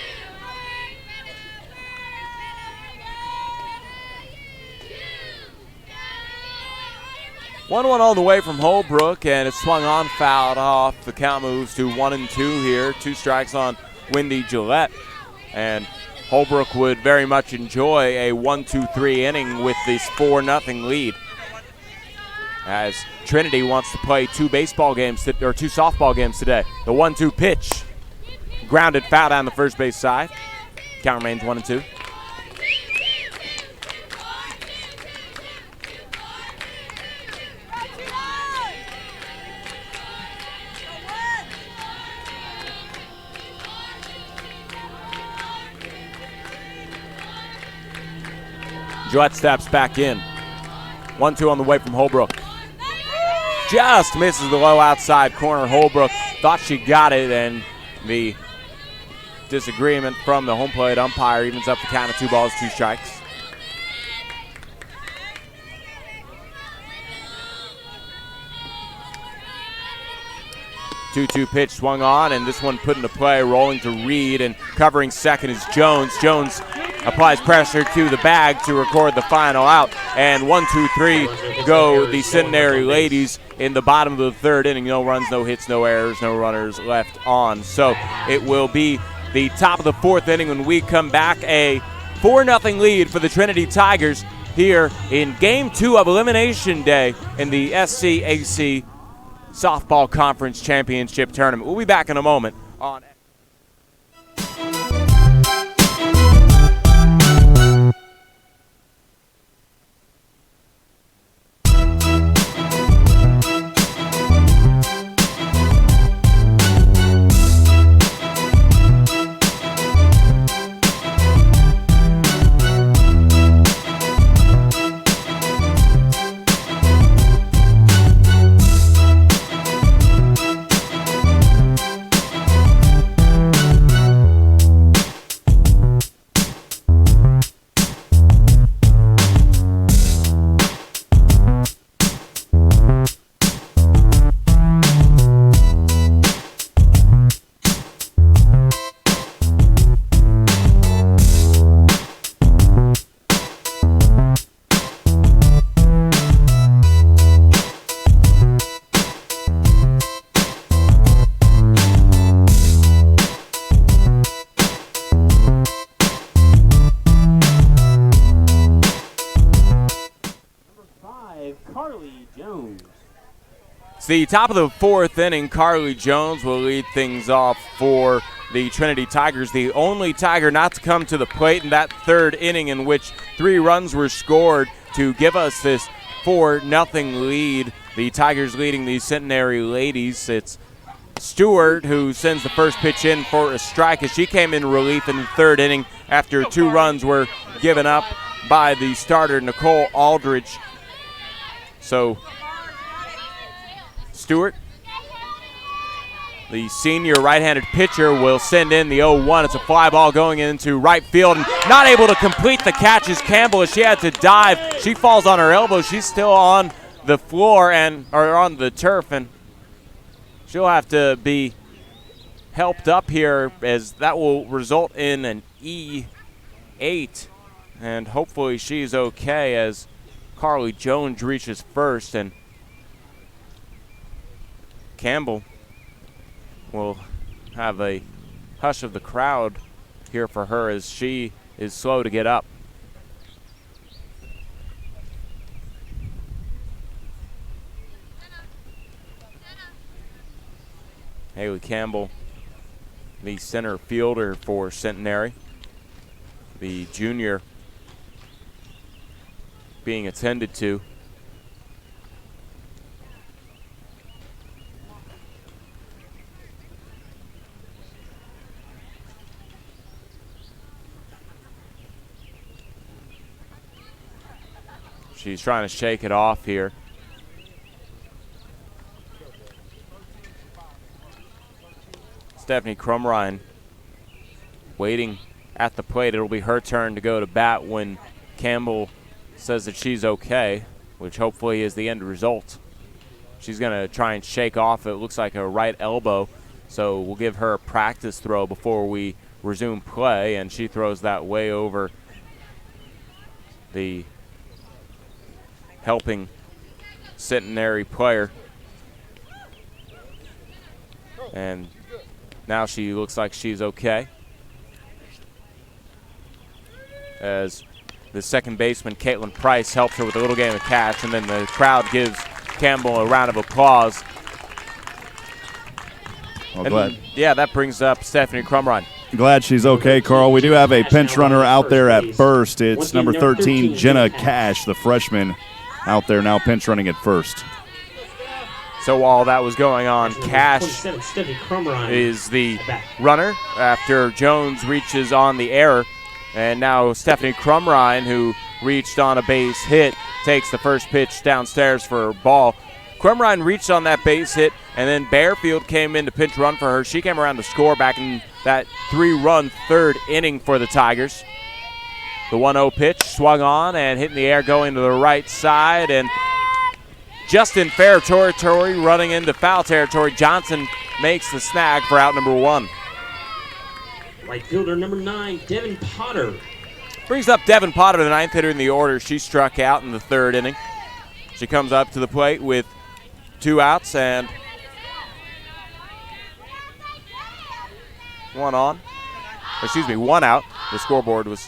One on the way from Holbrook, and it's swung on, fouled off. The count moves to 1-2 here. 2 strikes on Wendy Gillette. And Holbrook would very much enjoy a 1-2-3 inning with this 4-0 lead, as Trinity wants to play 2 baseball games or 2 softball games today. The 1-2 pitch, grounded foul down the first base side. Count remains 1-2. Gillette steps back in. 1-2 on the way from Holbrook. Just misses the low outside corner. Holbrook thought she got it, and the disagreement from the home plate umpire evens up the count of 2 balls, 2 strikes. Two-two pitch swung on, and this one put into play, rolling to Reed, and covering second is Jones. Jones applies pressure to the bag to record the final out, and 1-2-3 go the Centenary ladies in the bottom of the 3rd inning. No runs, no hits, no errors, no runners left on. So it will be the top of the 4th inning when we come back. A 4-0 lead for the Trinity Tigers here in Game 2 of Elimination Day in the SCAC Softball Conference Championship Tournament. We'll be back in a moment on the top of the 4th inning. Carly Jones will lead things off for the Trinity Tigers, the only Tiger not to come to the plate in that 3rd inning, in which 3 runs were scored to give us this 4-0 lead. The Tigers leading the Centenary ladies. It's Stewart who sends the first pitch in for a strike, as she came in relief in the 3rd inning after 2 runs were given up by the starter, Nicole Aldridge. So Stewart, the senior right-handed pitcher, will send in the 0-1. It's a fly ball going into right field, and not able to complete the catch is Campbell, as she had to dive. She falls on her elbow. She's still on the floor or on the turf, and she'll have to be helped up here, as that will result in an E8, and hopefully she's okay, as Carly Jones reaches first, and Campbell will have a hush of the crowd here for her, as she is slow to get up. Haley Campbell, the center fielder for Centenary, the junior being attended to. She's trying to shake it off here. Stephanie Crumrine waiting at the plate. It'll be her turn to go to bat when Campbell says that she's okay, which hopefully is the end result. She's going to try and shake off, it looks like, a right elbow, so we'll give her a practice throw before we resume play, and she throws that way over the helping Centenary player. And now she looks like she's okay, as the second baseman, Caitlin Price, helps her with a little game of catch, and then the crowd gives Campbell a round of applause. Well, glad. Yeah, that brings up Stephanie Crumrine. Glad she's okay, Carl. We do have a pinch runner out there at first. It's number 13, Jenna Cash, the freshman, out there now pinch running at first. So while that was going on, Cash is the runner after Jones reaches on the error. And now Stephanie Crumrine, who reached on a base hit, takes the first pitch downstairs for a ball. Crumrine reached on that base hit, and then Bearfield came in to pinch run for her. She came around to score back in that 3-run third inning for the Tigers. The 1-0 pitch swung on and hit in the air going to the right side, and just in fair territory, running into foul territory, Johnson makes the snag for out number 1. Right fielder number 9, Devin Potter. Brings up Devin Potter, the 9th hitter in the order. She struck out in the 3rd inning. She comes up to the plate with 2 outs and 1 on. Excuse me, 1 out. The scoreboard was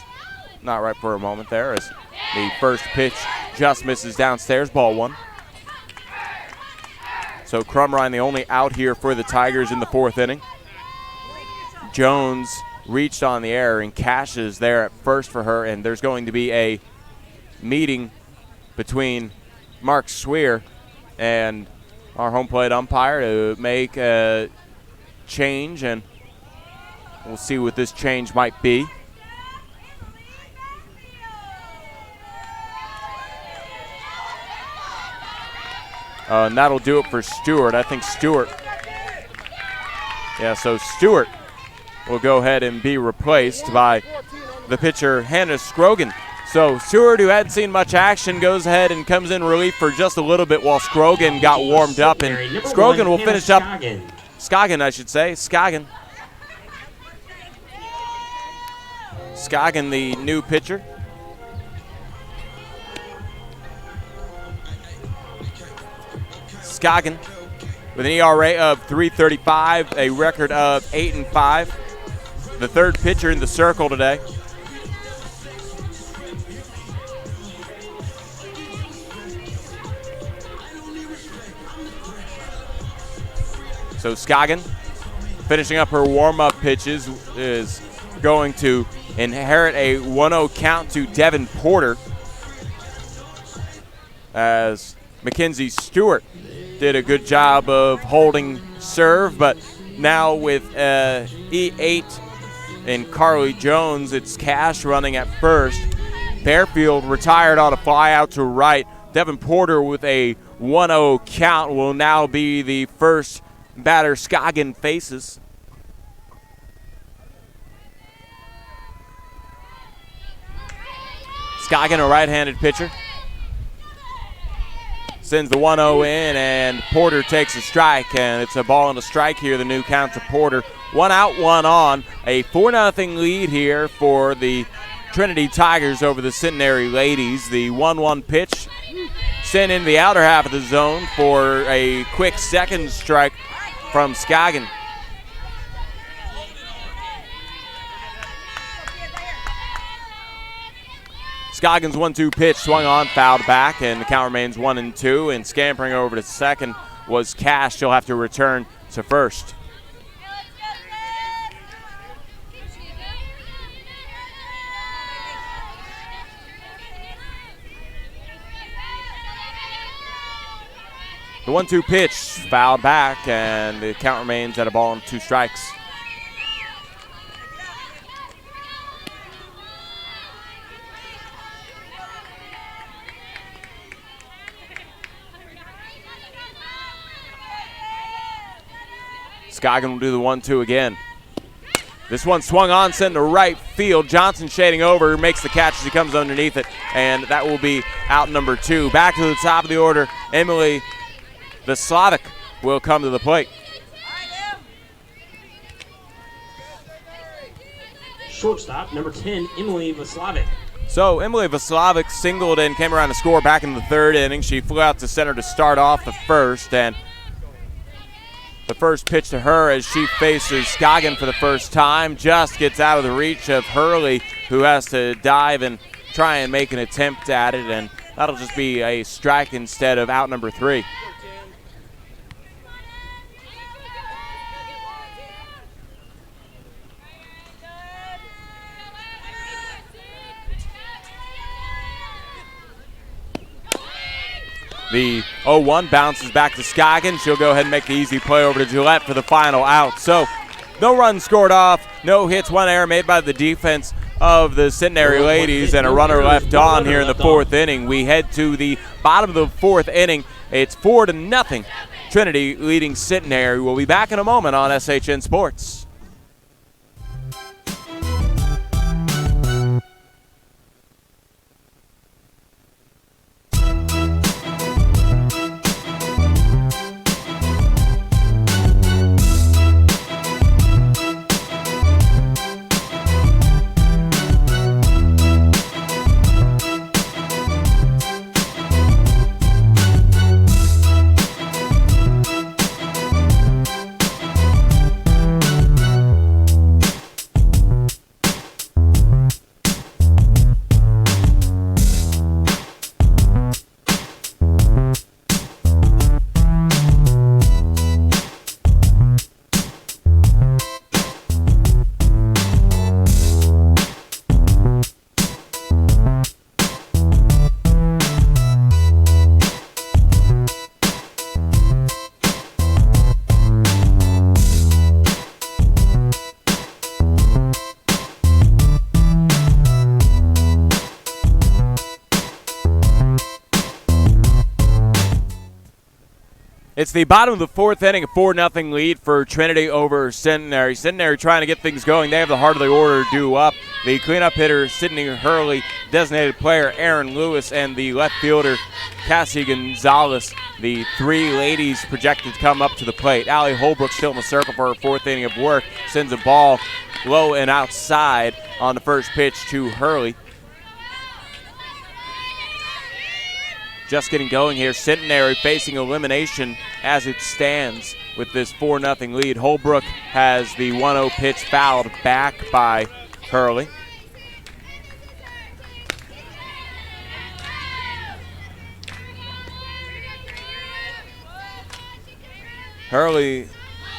not right for a moment there, as the first pitch just misses downstairs, ball 1. So Crumrine the only out here for the Tigers in the 4th inning. Jones reached on the error, and Cash is there at first for her, and there's going to be a meeting between Mark Swear and our home plate umpire to make a change, and we'll see what this change might be. And that'll do it for Stewart. I think Stewart. Yeah, so Stewart will go ahead and be replaced by the pitcher, Hannah Scrogan. So Stewart, who hadn't seen much action, goes ahead and comes in relief for just a little bit while Scrogan got warmed up. And Scrogan will finish up. Scoggin, I should say. Scoggin, the new pitcher. Scoggin with an ERA of .335, a record of 8-5. The 3rd pitcher in the circle today. So Scoggin, finishing up her warm-up pitches, is going to inherit a 1-0 count to Devin Porter, as Mackenzie Stewart did a good job of holding serve, but now with E8 and Carly Jones, it's Cash running at first. Bearfield retired on a fly out to right. Devin Porter with a 1-0 count will now be the first batter Scoggin faces. Scoggin, a right-handed pitcher, sends the 1-0 in, and Porter takes a strike, and it's a ball and a strike here, the new count to Porter. 1 out, 1 on. A 4-0 lead here for the Trinity Tigers over the Centenary Ladies. The 1-1 pitch sent into the outer half of the zone for a quick second strike from Scoggin. Scoggins' 1-2 pitch swung on, fouled back, and the count remains 1-2. And scampering over to second was Cash. She'll have to return to first. The 1-2 pitch fouled back, and the count remains at a ball and 2 strikes. Scoggin will do the 1-2 again. This one swung on, sent to right field. Johnson shading over, makes the catch as he comes underneath it, and that will be out number 2. Back to the top of the order, Emily Vaslavic will come to the plate. Shortstop, number 10, Emily Vaslavic. So Emily Vaslavic singled and came around to score back in the 3rd inning. She flew out to center to start off the 1st, and the first pitch to her as she faces Scoggin for the first time just gets out of the reach of Hurley, who has to dive and try and make an attempt at it, and that'll just be a strike instead of out number 3. The 0-1 bounces back to Scoggin. She'll go ahead and make the easy play over to Gillette for the final out. So no runs scored off, no hits, 1 error made by the defense of the Centenary ladies, and a runner left on here in the 4th inning. We head to the bottom of the 4th inning. It's 4-0. Trinity leading Centenary. We'll be back in a moment on SHN Sports. It's the bottom of the 4th inning, a 4-0 lead for Trinity over Centenary. Centenary trying to get things going. They have the heart of the order due up. The cleanup hitter, Sydney Hurley, designated player Aaron Lewis, and the left fielder, Cassie Gonzalez. The 3 ladies projected to come up to the plate. Allie Holbrook still in the circle for her 4th inning of work. Sends a ball low and outside on the first pitch to Hurley. Just getting going here. Centenary facing elimination as it stands with this 4-0 lead. Holbrook has the 1-0 pitch fouled back by Hurley. Hurley,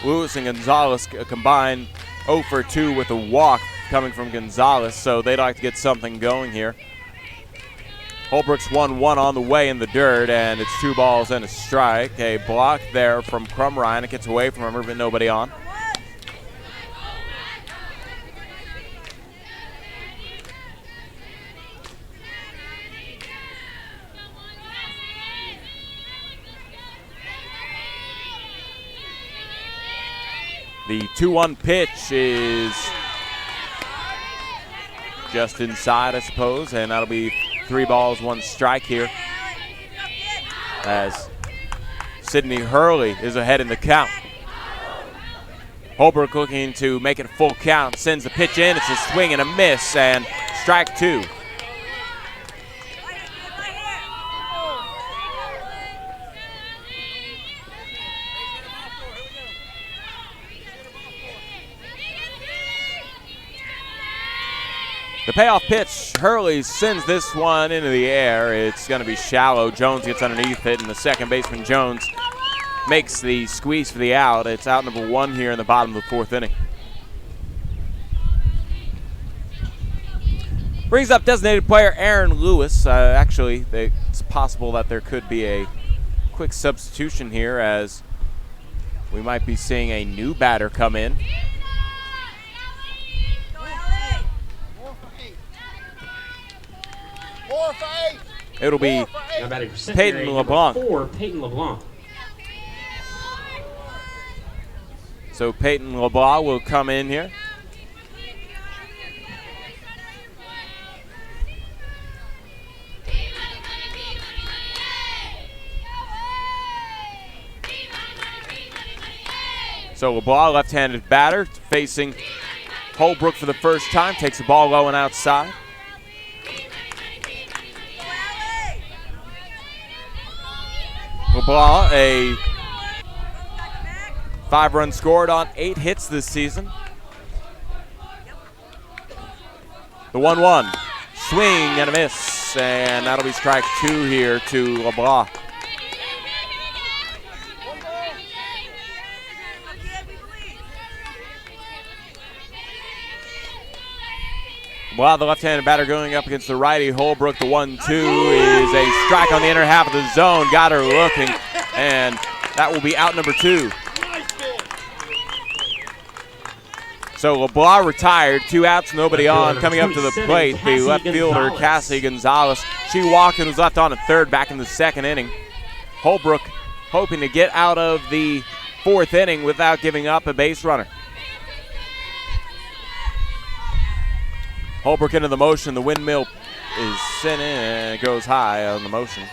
Lewis, and Gonzalez combined 0 for 2 with a walk coming from Gonzalez, so they'd like to get something going here. Holbrook's 1-1 on the way in the dirt, and it's 2 balls and a strike. A block there from Crumrine. It gets away from her, but nobody on. The 2-1 pitch is just inside, I suppose, and that'll be 3 balls, 1 strike here as Sydney Hurley is ahead in the count. Holbrook looking to make it a full count, sends the pitch in. It's a swing and a miss, and strike 2. The payoff pitch, Hurley sends this one into the air. It's going to be shallow. Jones gets underneath it, and the second baseman, Jones, makes the squeeze for the out. It's out number 1 here in the bottom of the 4th inning. Brings up designated player Aaron Lewis. Actually, it's possible that there could be a quick substitution here, as we might be seeing a new batter come in. It'll be Peyton LeBlanc. 4, Peyton LeBlanc. So Peyton LeBlanc will come in here. So LeBlanc, left-handed batter, facing Holbrook for the first time, takes the ball low and outside. LeBlanc, a 5-run scored on 8 hits this season. The 1-1, swing and a miss, and that'll be strike 2 here to LeBlanc. Well, the left-handed batter going up against the righty Holbrook. The 1-2 is a strike on the inner half of the zone. Got her looking, and that will be out number 2. So LeBlanc retired, 2 outs, nobody on. Coming up to the plate, the left fielder, Cassie Gonzalez. She walked and was left on at third back in the 2nd inning. Holbrook hoping to get out of the 4th inning without giving up a base runner. Holbrook into the motion. The windmill is sent in and it goes high on the motion.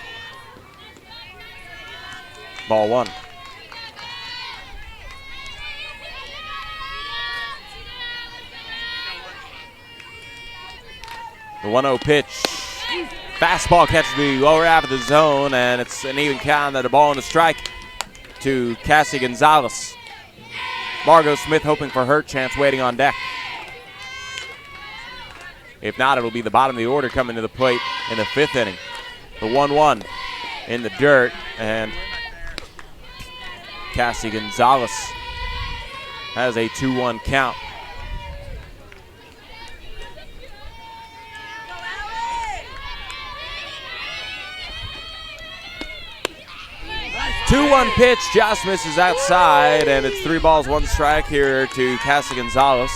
Ball 1. The 1-0 pitch. Fastball catches the lower half of the zone, and it's an even count at a ball and a strike to Cassie Gonzalez. Margot Smith hoping for her chance, waiting on deck. If not, it'll be the bottom of the order coming to the plate in the 5th inning. The 1-1 in the dirt, and Cassie Gonzalez has a 2-1 count. Two-one pitch just misses outside, and it's 3 balls, 1 strike here to Cassie Gonzalez.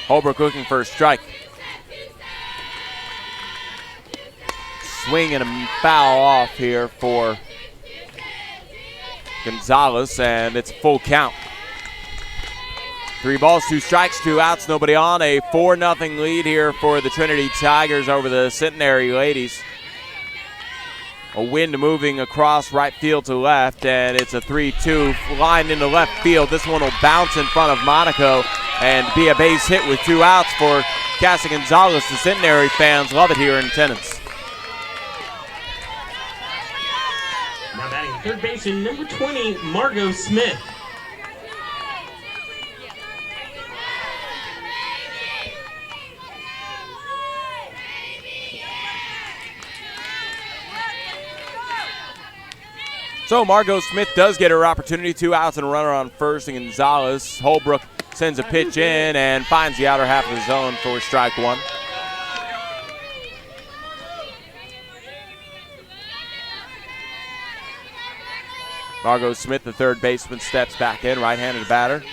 Holbrook looking for a strike. Swing and a foul off here for Gonzalez, and it's a full count. 3 balls, 2 strikes, 2 outs, nobody on. A 4-0 lead here for the Trinity Tigers over the Centenary ladies. A wind moving across right field to left, and it's a 3-2 line into left field. This one will bounce in front of Monaco and be a base hit with 2 outs for Cassie Gonzalez. The Centenary fans love it here in attendance. Now batting third baseman, number 20, Margot Smith. So Margot Smith does get her opportunity. 2 outs and a runner on first, and Gonzalez. Holbrook sends a pitch in and finds the outer half of the zone for strike 1. Margot Smith, the third baseman, steps back in, right-handed batter.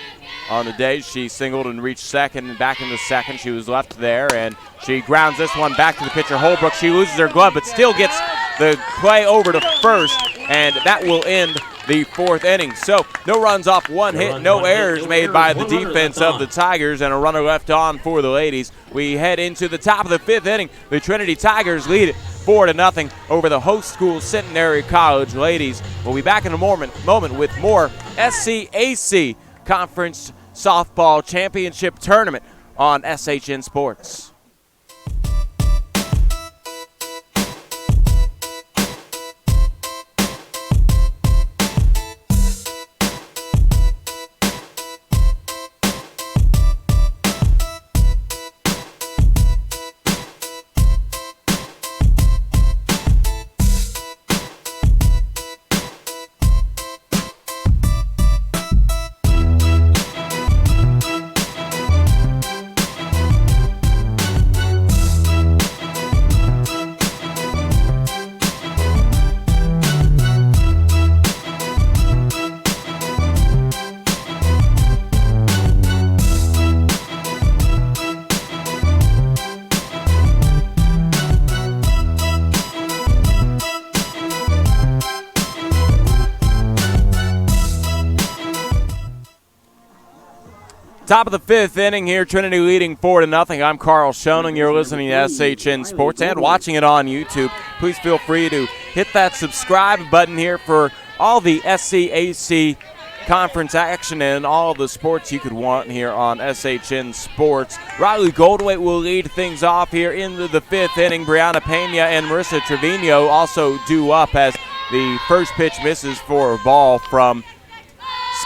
On the day, she singled and reached second and back into second. She was left there, and she grounds this one back to the pitcher, Holbrook. She loses her glove, but still gets the play over to first, and that will end the 4th inning. So no runs off, 1 hit, no errors made by the defense of the Tigers, and a runner left on for the ladies. We head into the top of the 5th inning. The Trinity Tigers lead it 4-0 over the host school Centenary College ladies. We'll be back in a moment with more SCAC Conference Softball Championship Tournament on SHN Sports. Top of the fifth inning here, Trinity leading 4-0. I'm Carl Schoening. You're listening to SHN Sports and watching it on YouTube. Please feel free to hit that subscribe button here for all the SCAC conference action and all the sports you could want here on SHN Sports. Riley Goldwait will lead things off here into the fifth inning. Brianna Pena and Marissa Trevino also due up as the first pitch misses for a ball from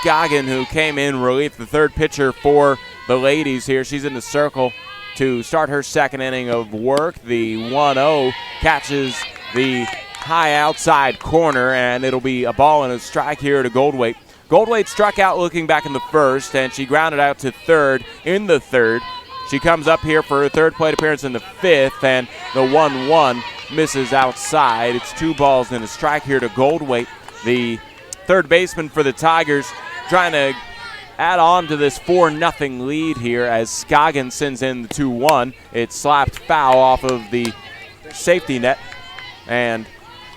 Scoggin, who came in relief, the third pitcher for the ladies here. She's in the circle to start her second inning of work. The 1-0 catches the high outside corner, and it'll be a ball and a strike here to Goldwait. Goldwait struck out looking back in the first, and she grounded out to third in the third. She comes up here for her third plate appearance in the fifth, and the 1-1 misses outside. It's 2 balls and a strike here to Goldwait. The third baseman for the Tigers trying to add on to this 4-0 lead here as Scoggin sends in the 2-1. It slapped foul off of the safety net, and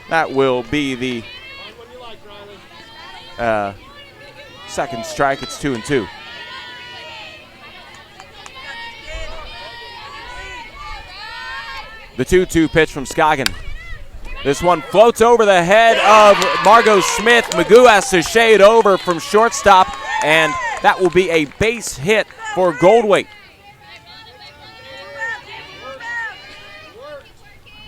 that will be the second strike. It's 2-2. The 2-2 pitch from Scoggin. This one floats over the head of Margot Smith. Magoo has to shade over from shortstop, and that will be a base hit for Goldwait.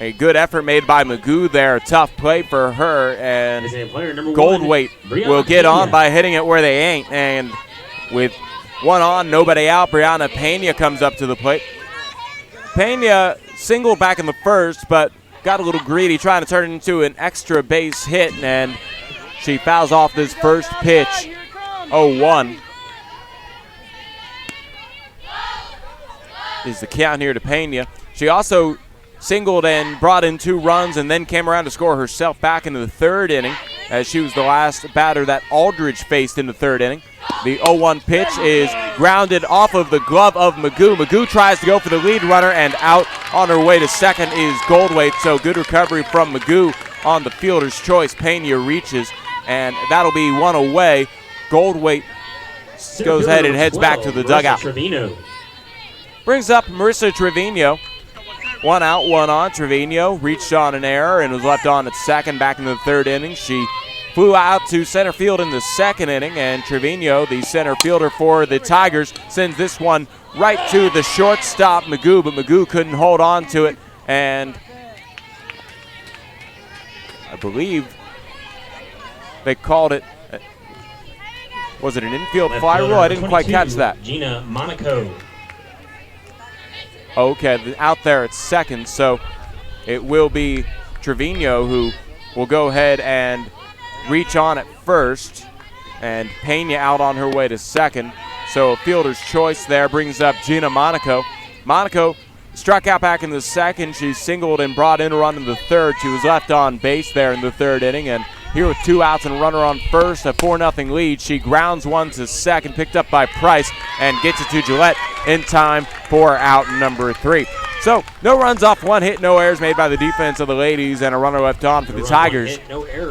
A good effort made by Magoo there. A tough play for her, and Goldwait will get on by hitting it where they ain't. And with one on, nobody out, Brianna Pena comes up to the plate. Pena singled back in the first, but got a little greedy trying to turn it into an extra base hit, and she fouls off this first pitch. 0-1 is the count here to Pena. She also singled and brought in 2 runs and then came around to score herself back into the third inning, as she was the last batter that Aldridge faced in the third inning. The 0-1 pitch is grounded off of the glove of Magoo. Magoo tries to go for the lead runner, and out on her way to second is Goldwait. So good recovery from Magoo on the fielder's choice. Pena reaches, and that'll be one away. Goldwait goes ahead and heads back to the dugout. Brings up Marissa Trevino. 1 out, 1 on. Trevino reached on an error and was left on at second back in the third inning. She flew out to center field in the second inning, and Trevino, the center fielder for the Tigers, sends this one right to the shortstop, Magoo, but Magoo couldn't hold on to it, and I believe they called it, was it an infield fly rule? I didn't quite catch that. Gina Monaco. Okay, out there at second, so it will be Trevino who will go ahead and reach on at first, and Pena out on her way to second. So a fielder's choice there brings up Gina Monaco. Monaco struck out back in the second. She singled and brought in a run in the third. She was left on base there in the third inning, and here with 2 outs and a runner on first, a 4-0 lead. She grounds one to second, picked up by Price, and gets it to Gillette in time for out number 3. So no runs off, 1 hit, no errors made by the defense of the ladies, and a runner left on for the Tigers.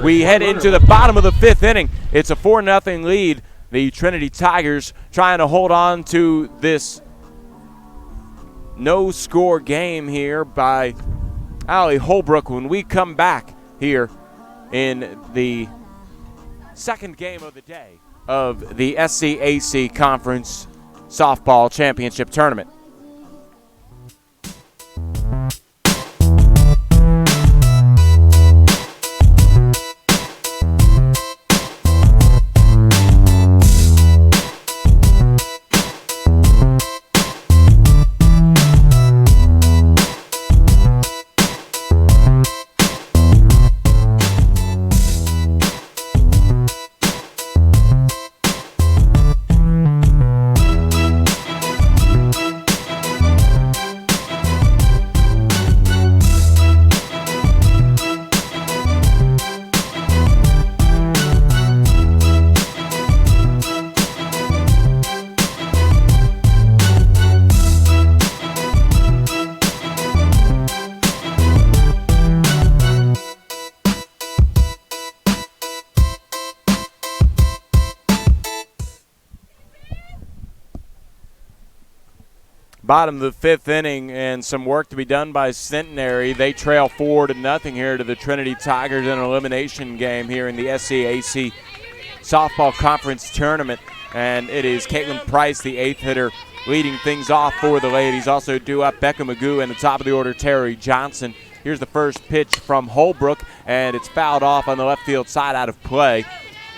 We head into the bottom of the 5th inning. It's a 4-0 lead. The Trinity Tigers trying to hold on to this no-score game here by Allie Holbrook when we come back here in the second game of the day of the SCAC Conference Softball Championship Tournament. bottom of the fifth inning and some work to be done by Centenary. They trail 4-0 here to the Trinity Tigers in an elimination game here in the SCAC Softball Conference Tournament. And it is Caitlin Price, the eighth hitter, leading things off for the ladies. Also due up Becca Magoo, and the top of the order, Terry Johnson. Here's the first pitch from Holbrook, and it's fouled off on the left field side out of play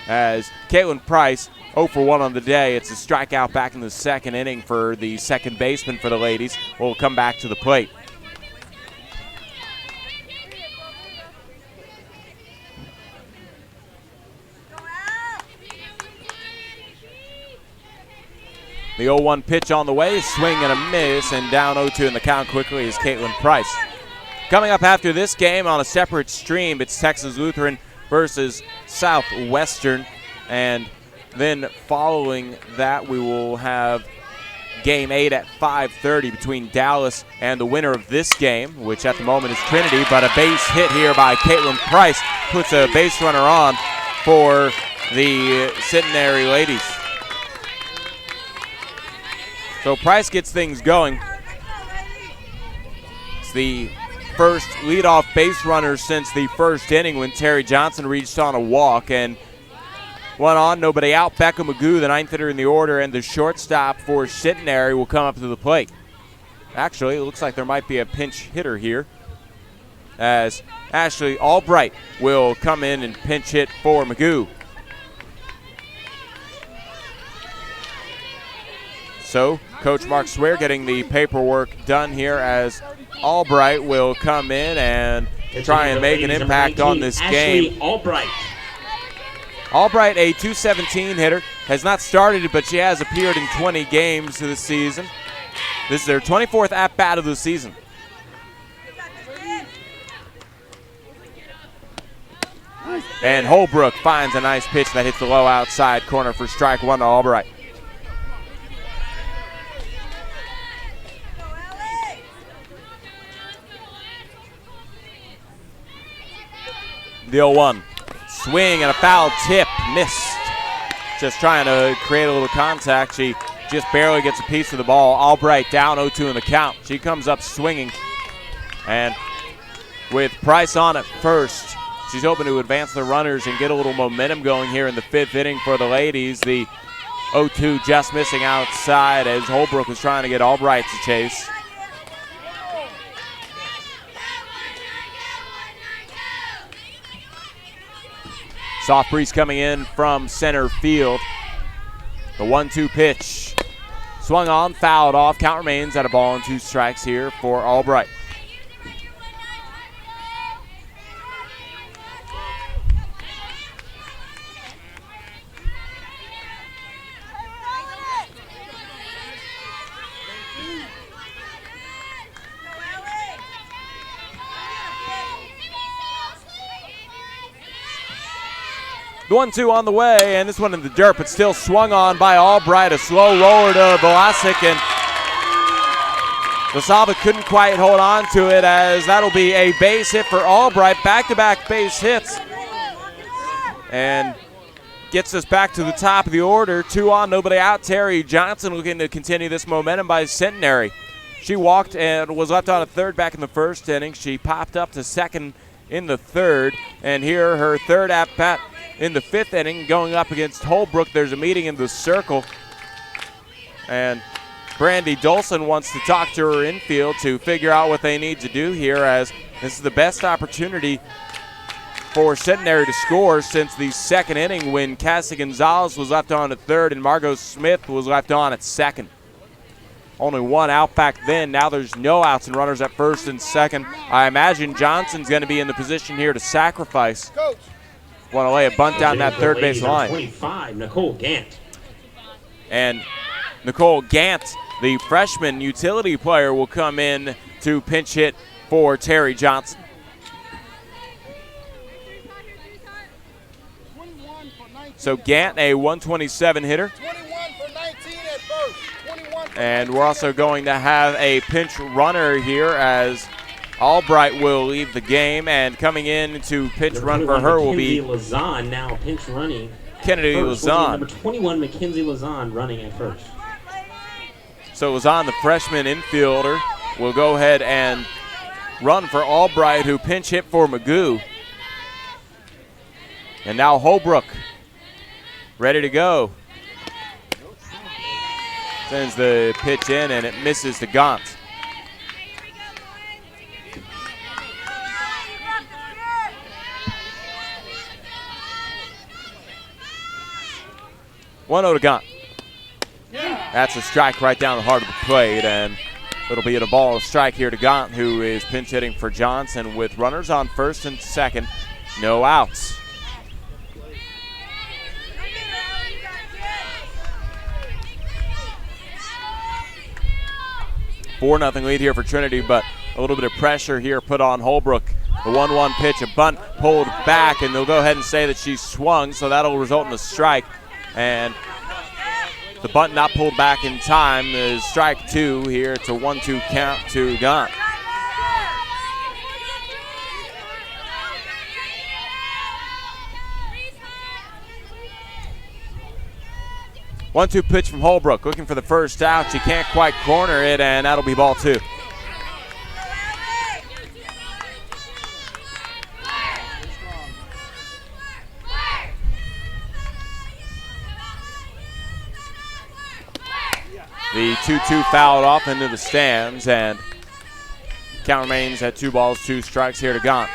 as Caitlin Price, 0 for 1 on the day. It's a strikeout back in the second inning for the second baseman for the ladies. Will come back to the plate. The 0-1 pitch on the way, swing and a miss, and down 0-2 in the count quickly is Caitlin Price. Coming up after this game on a separate stream, it's Texas Lutheran versus Southwestern, and then following that we will have Game 8 at 5:30 between Dallas and the winner of this game, which at the moment is Trinity, but a base hit here by Caitlin Price puts a base runner on for the Centenary ladies. So Price gets things going. It's the first leadoff base runner since the first inning when Terry Johnson reached on a walk, and one on, nobody out. Becca Magoo, the ninth hitter in the order, and the shortstop for Centenary will come up to the plate. Actually, it looks like there might be a pinch hitter here, as Ashley Albright will come in and pinch hit for Magoo. So Coach Mark Swear getting the paperwork done here as Albright will come in and try and make an impact on this game. Albright, a .217 hitter, has not started, but she has appeared in 20 games this season. This is their 24th at-bat of the season. And Holbrook finds a nice pitch that hits the low outside corner for strike one to Albright. The 0-1. Swing and a foul tip, missed. Just trying to create a little contact. She just barely gets a piece of the ball. Albright down 0-2 in the count. She comes up swinging. And with Price on at first, she's hoping to advance the runners and get a little momentum going here in the fifth inning for the ladies. The 0-2 just missing outside as Holbrook was trying to get Albright to chase. Soft breeze coming in from center field. The 1-2 pitch. Swung on, fouled off. Count remains at a ball and 2 strikes here for Albright. The 1-2 on the way, and this one in the dirt, but still swung on by Albright. A slow roller to Velasic, and Lasalva couldn't quite hold on to it, as that'll be a base hit for Albright. Back-to-back base hits, and gets us back to the top of the order. 2 on, nobody out. Terry Johnson looking to continue this momentum by Centenary. She walked and was left on a third back in the first inning. She popped up to second in the third, and here her third at-bat in the fifth inning, going up against Holbrook. There's a meeting in the circle, and Brandy Dolson wants to talk to her infield to figure out what they need to do here, as this is the best opportunity for Centenary to score since the second inning when Cassie Gonzalez was left on at third and Margot Smith was left on at second. Only one out back then. Now there's no outs and runners at first and second. I imagine Johnson's going to be in the position here to sacrifice. Want to lay a bunt down that third base line. 25, Nicole Gant. And Nicole Gant, the freshman utility player, will come in to pinch hit for Terry Johnson. So Gant, a 127 hitter. And we're also going to have a pinch runner here as Albright will leave the game, and coming in to pinch run for her will be Lazan, now pinch running. Kennedy Lazan. Number 21, Mackenzie Lazan, running at first. So Lazan, the freshman infielder, will go ahead and run for Albright, who pinch hit for Magoo. And now Holbrook ready to go. Sends the pitch in, and it misses to Gaunt. One 0 to Gaunt. That's a strike right down the heart of the plate, and it'll be a ball of strike here to Gaunt, who is pinch hitting for Johnson with runners on first and second, no outs. Nothing lead here for Trinity, but a little bit of pressure here put on Holbrook. The 1-1 pitch, a bunt pulled back, and they'll go ahead and say that she swung, so that'll result in a strike. And the bunt not pulled back in time is strike 2 here. It's a 1-2 count to Gaunt. One-two pitch from Holbrook, looking for the first out. She can't quite corner it, and that'll be ball 2. The 2-2 fouled off into the stands, and count remains at 2 balls, 2 strikes here to Gaunt.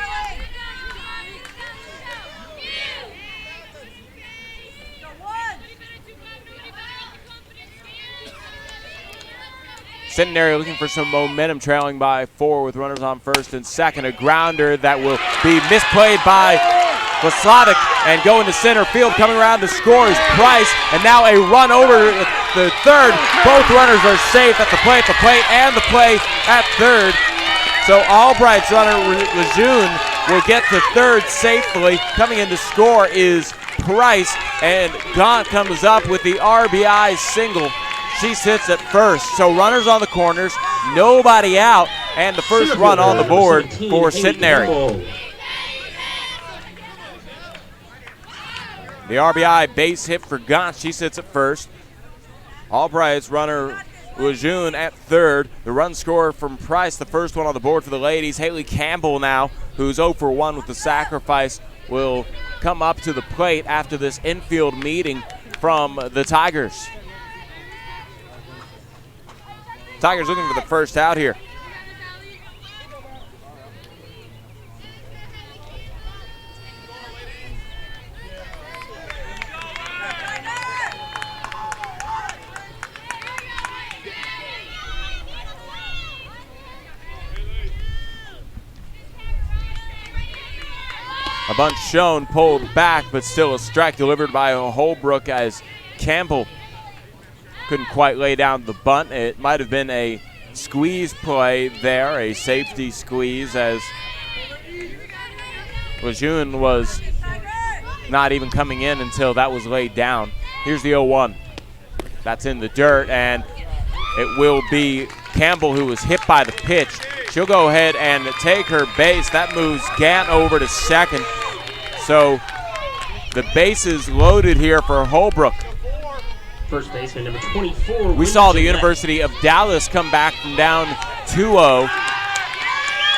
Centenary looking for some momentum, trailing by 4 with runners on first and second. A grounder that will be misplayed by Vaslavic, and going to center field. Coming around to score is Price, and now a run over the third. Both runners are safe at the plate and the play at third. So Albright's runner, Lejeune, will get to third safely. Coming in to score is Price, and Gaunt comes up with the RBI single. She sits at first. So runners on the corners, nobody out, and the first run on the board for Centenary. The RBI base hit for Gaunt. She sits at first. Albright's runner, Lejeune, at third. The run scorer from Price, the first one on the board for the ladies. Haley Campbell now, who's 0 for 1 with the sacrifice, will come up to the plate after this infield meeting from the Tigers. Tigers looking for the first out here. A bunt shown, pulled back, but still a strike delivered by Holbrook as Campbell couldn't quite lay down the bunt. It might have been a squeeze play there, a safety squeeze, as Lejeune was not even coming in until that was laid down. Here's the 0-1. That's in the dirt, and it will be Campbell who was hit by the pitch. She'll go ahead and take her base. That moves Gant over to second. So the bases loaded here for Holbrook. First baseman, number 24. We saw the University of Dallas come back from down 2-0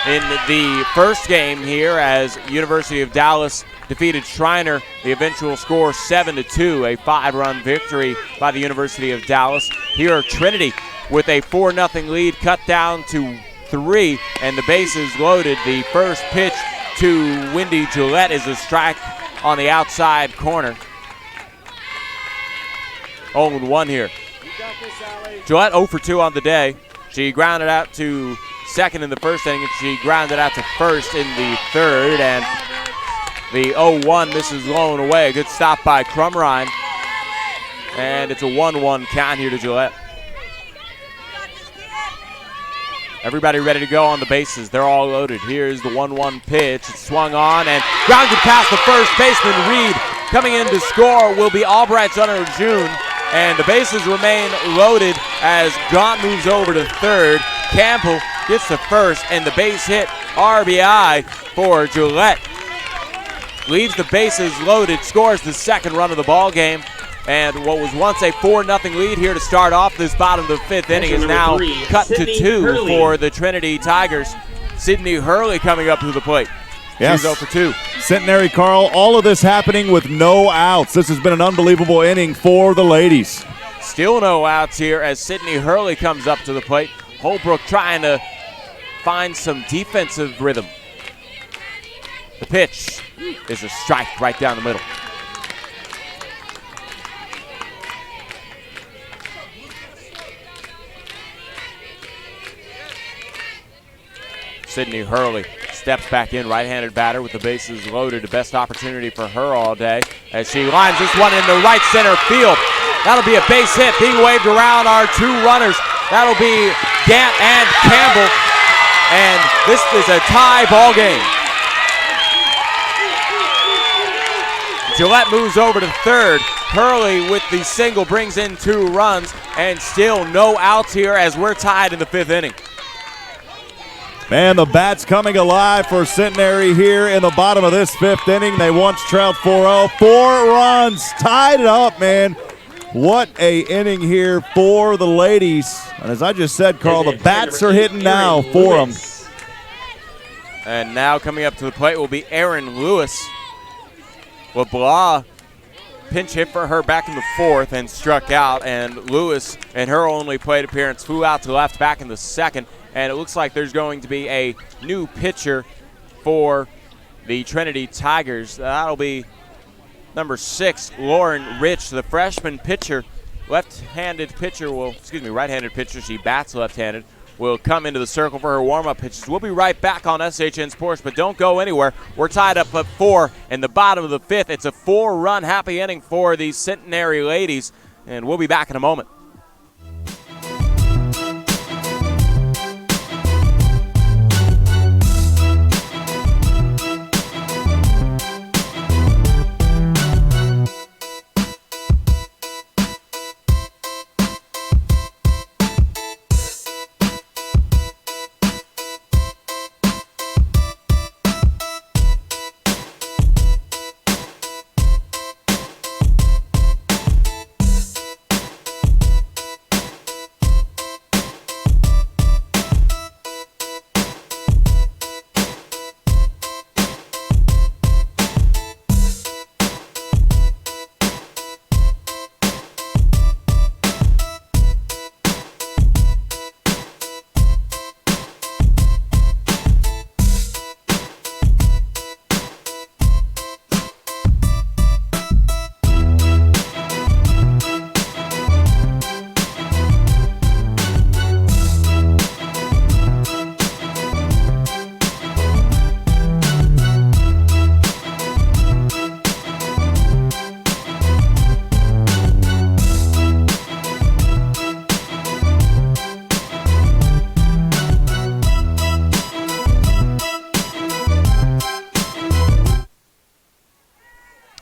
in the first game here as University of Dallas defeated Schreiner. The eventual score 7-2, a 5-run victory by the University of Dallas. Here Trinity with a 4-0 lead, cut down to 3, and the bases loaded. The first pitch to Wendy Gillette is a strike on the outside corner. 0-1 here. Gillette 0 for 2 on the day. She grounded out to second in the first inning, and she grounded out to first in the third, and the 0-1 misses blown away. A good stop by Crumrine, and it's a 1-1 count here to Gillette. Everybody ready to go on the bases. They're all loaded. Here's the 1-1 pitch. It's swung on and grounded past the first baseman, Reed. Coming in to score will be Albright's runner, June. And the bases remain loaded as Gaunt moves over to third. Campbell gets to first, and the base hit RBI for Gillette. Leaves the bases loaded, scores the second run of the ball game, And what was once a 4-0 lead here to start off this bottom of the fifth inning is now cut to 2 for the Trinity Tigers. Sydney Hurley coming up to the plate. Yes. 2 for 2. Centenary, Carl, all of this happening with no outs. This has been an unbelievable inning for the ladies. Still no outs here as Sydney Hurley comes up to the plate. Holbrook trying to find some defensive rhythm. The pitch is a strike right down the middle. Sydney Hurley steps back in, right-handed batter with the bases loaded. The best opportunity for her all day as she lines this one into right center field. That'll be a base hit being waved around our 2 runners. That'll be Gant and Campbell. And this is a tie ball game. Gillette moves over to third. Hurley with the single brings in 2 runs, and still no outs here as we're tied in the 5th inning. Man, the bat's coming alive for Centenary here in the bottom of this 5th inning. They once trailed 4-0. 4 runs, tied it up, man. What a inning here for the ladies. And as I just said, Carl, the bats are hitting now for them. And now coming up to the plate will be Aaron Lewis. LeBlanc pinch hit for her back in the 4th and struck out. And Lewis, in her only plate appearance, flew out to left back in the 2nd. And it looks like there's going to be a new pitcher for the Trinity Tigers. That'll be number 6, Lauren Rich, the freshman pitcher. Right-handed pitcher. She bats left-handed. Will come into the circle for her warm-up pitches. We'll be right back on SHN Sports, but don't go anywhere. We're tied up at 4 in the bottom of the 5th. It's a 4-run happy inning for the Centenary ladies, and we'll be back in a moment.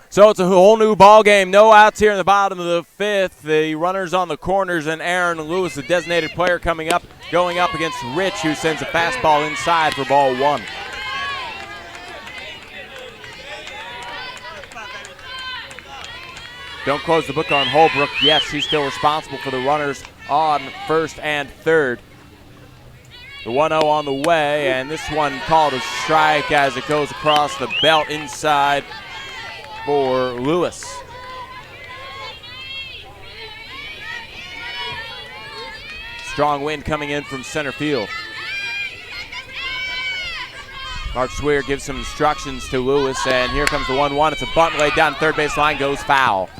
So it's a whole new ball game. No outs here in the bottom of the 5th. The runners on the corners, and Aaron Lewis, the designated player, going up against Rich, who sends a fastball inside for ball 1. Don't close the book on Holbrook yet. She's still responsible for the runners on 1st and 3rd. The 1-0 on the way, and this one called a strike as it goes across the belt inside for Lewis. Strong wind coming in from center field. Mark Swear gives some instructions to Lewis, and here comes the 1-1. It's a bunt laid down third base line, goes foul.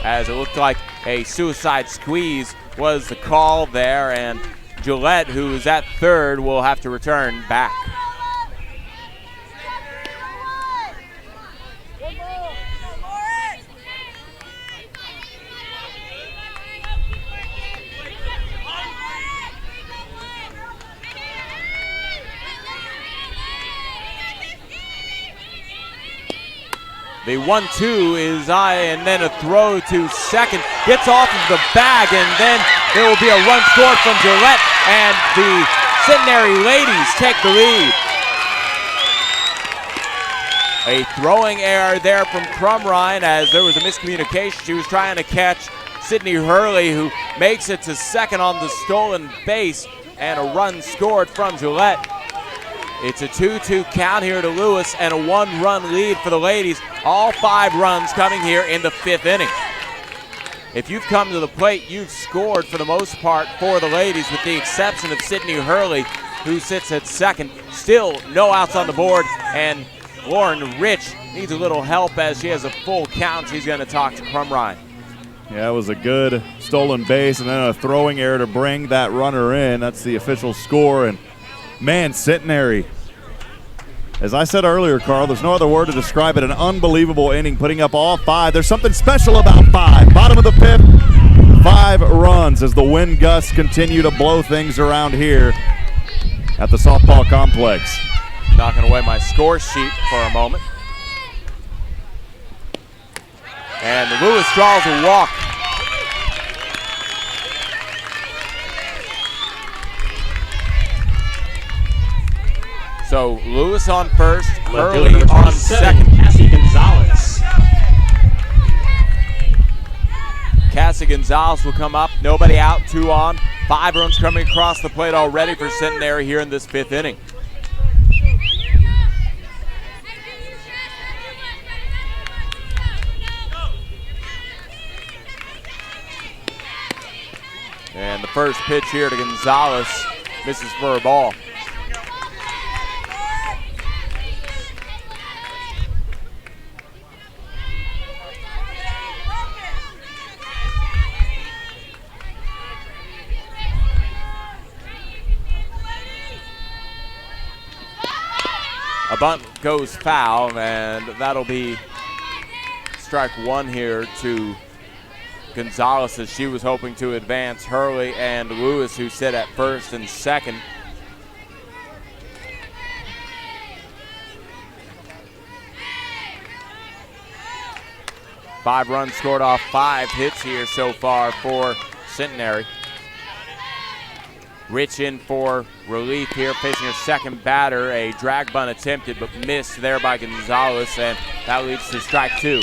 As it looked like a suicide squeeze was the call there, and Gillette, who is at third, will have to return back. The 1-2 is high, and then a throw to second. Gets off of the bag, and then there will be a run scored from Gillette, and the Centenary ladies take the lead. A throwing error there from Crumrine as there was a miscommunication. She was trying to catch Sydney Hurley, who makes it to second on the stolen base, and a run scored from Gillette. It's a 2-2 count here to Lewis and a 1-run lead for the ladies. All 5 runs coming here in the 5th inning. If you've come to the plate, you've scored for the most part for the ladies, with the exception of Sydney Hurley, who sits at second. Still no outs on the board, and Lauren Rich needs a little help as she has a full count. She's going to talk to Crumrine. Yeah, it was a good stolen base and then a throwing error to bring that runner in. That's the official score. And, man, Centenary, as I said earlier, Carl, there's no other word to describe it. An unbelievable inning, putting up all 5. There's something special about 5. Bottom of the 5th, 5 runs as the wind gusts continue to blow things around here at the softball complex. Knocking away my score sheet for a moment. And Lewis draws a walk. So Lewis on first, Hurley on second. Cassie Gonzalez. Cassie Gonzalez will come up. Nobody out, 2 on. 5 runs coming across the plate already for Centenary here in this 5th inning. And the first pitch here to Gonzalez misses for a ball. A bunt goes foul, and that'll be strike 1 here to Gonzalez, as she was hoping to advance Hurley and Lewis, who sit at first and second. Five runs scored off 5 hits here so far for Centenary. Rich in for relief here, facing her second batter. A drag bunt attempted but missed there by Gonzalez, and that leads to strike 2.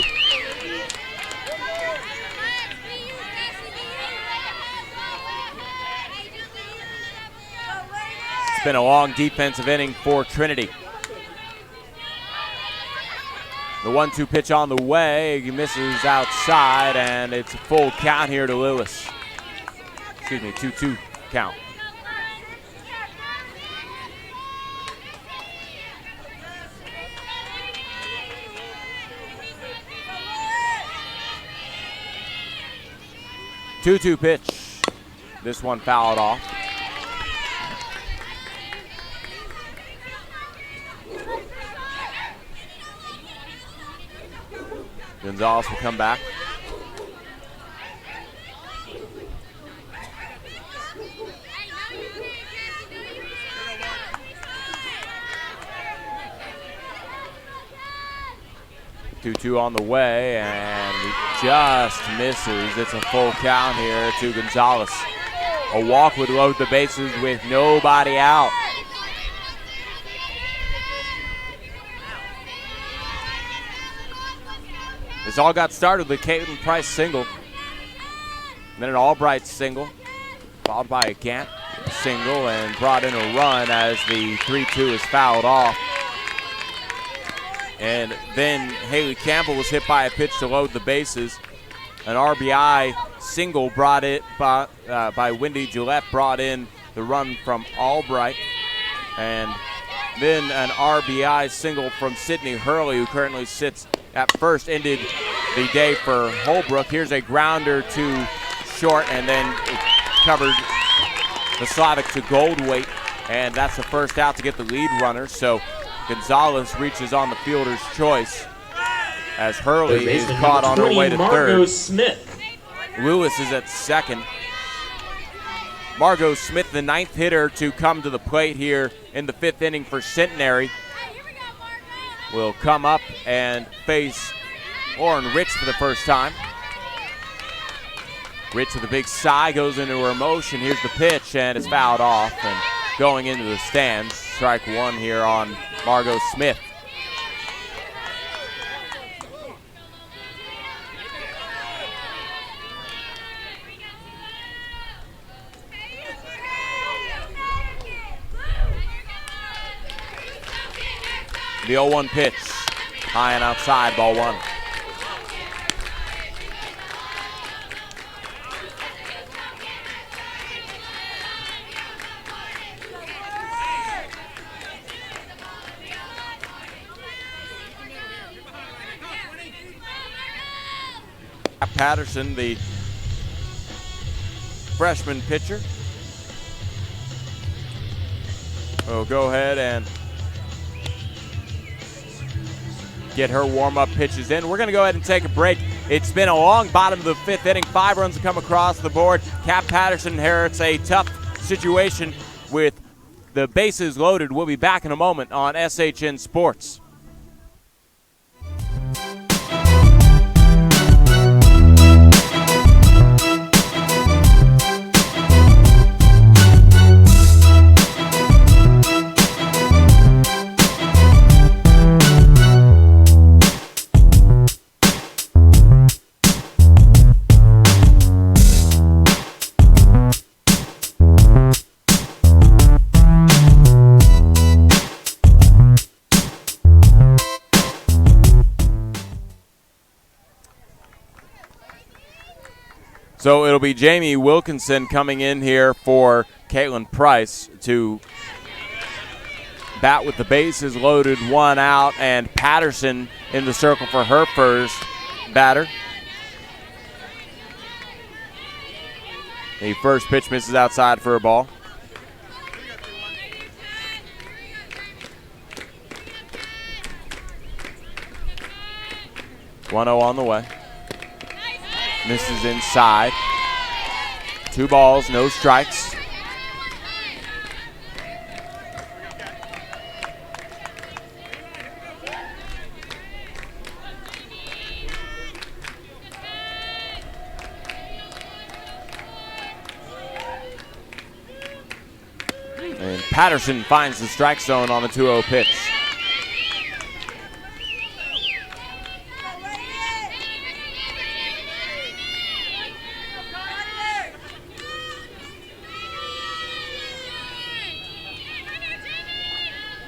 It's been a long defensive inning for Trinity. The 1-2 pitch on the way, he misses outside, and it's a full count here to Lewis. Excuse me, 2-2 count. Two-two pitch. This one fouled off. Gonzalez will come back. Two-two on the way, and he just misses. It's a full count here to Gonzalez. A walk would load the bases with nobody out. This all got started with a Caitlin Price single, then an Albright single, followed by a Gant single, and brought in a run as the 3-2 is fouled off. And then Haley Campbell was hit by a pitch to load the bases. An RBI single brought it by Wendy Gillette, brought in the run from Albright. And then an RBI single from Sydney Hurley, who currently sits at first, ended the day for Holbrook. Here's a grounder to short, and then it covered the Slavic to Goldweight, and that's the first out to get the lead runner. So Gonzalez reaches on the fielder's choice as Hurley is caught on her way to Margot third. Smith. Lewis is at second. Margot Smith, the 9th hitter to come to the plate here in the 5th inning for Centenary, will come up and face Lauren Rich for the first time. Rich with a big sigh goes into her motion. Here's the pitch, and it's fouled off and going into the stands. Strike 1 here on Margot Smith. The 0-1 pitch, high and outside, ball one. Patterson, the freshman pitcher, will go ahead and get her warm-up pitches in. We're going to go ahead and take a break. It's been a long bottom of the fifth inning. 5 runs have come across the board. Cap Patterson inherits a tough situation with the bases loaded. We'll be back in a moment on SHN Sports. So it'll be Jamie Wilkinson coming in here for Caitlin Price to bat with the bases loaded, 1 out, and Patterson in the circle for her first batter. The first pitch misses outside for a ball. One 0 on the way. Misses inside. 2 balls, no strikes. And Patterson finds the strike zone on the 2-0 pitch.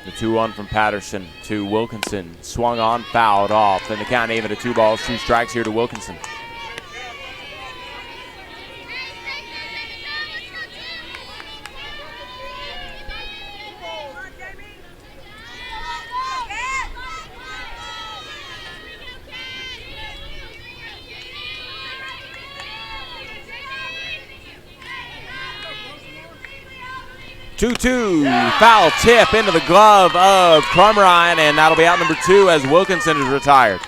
The 2-1 from Patterson to Wilkinson. Swung on, fouled off. And the count even at 2 balls, 2 strikes here to Wilkinson. Two-two, foul tip into the glove of Crumrine, and that'll be out number 2 as Wilkinson is retired.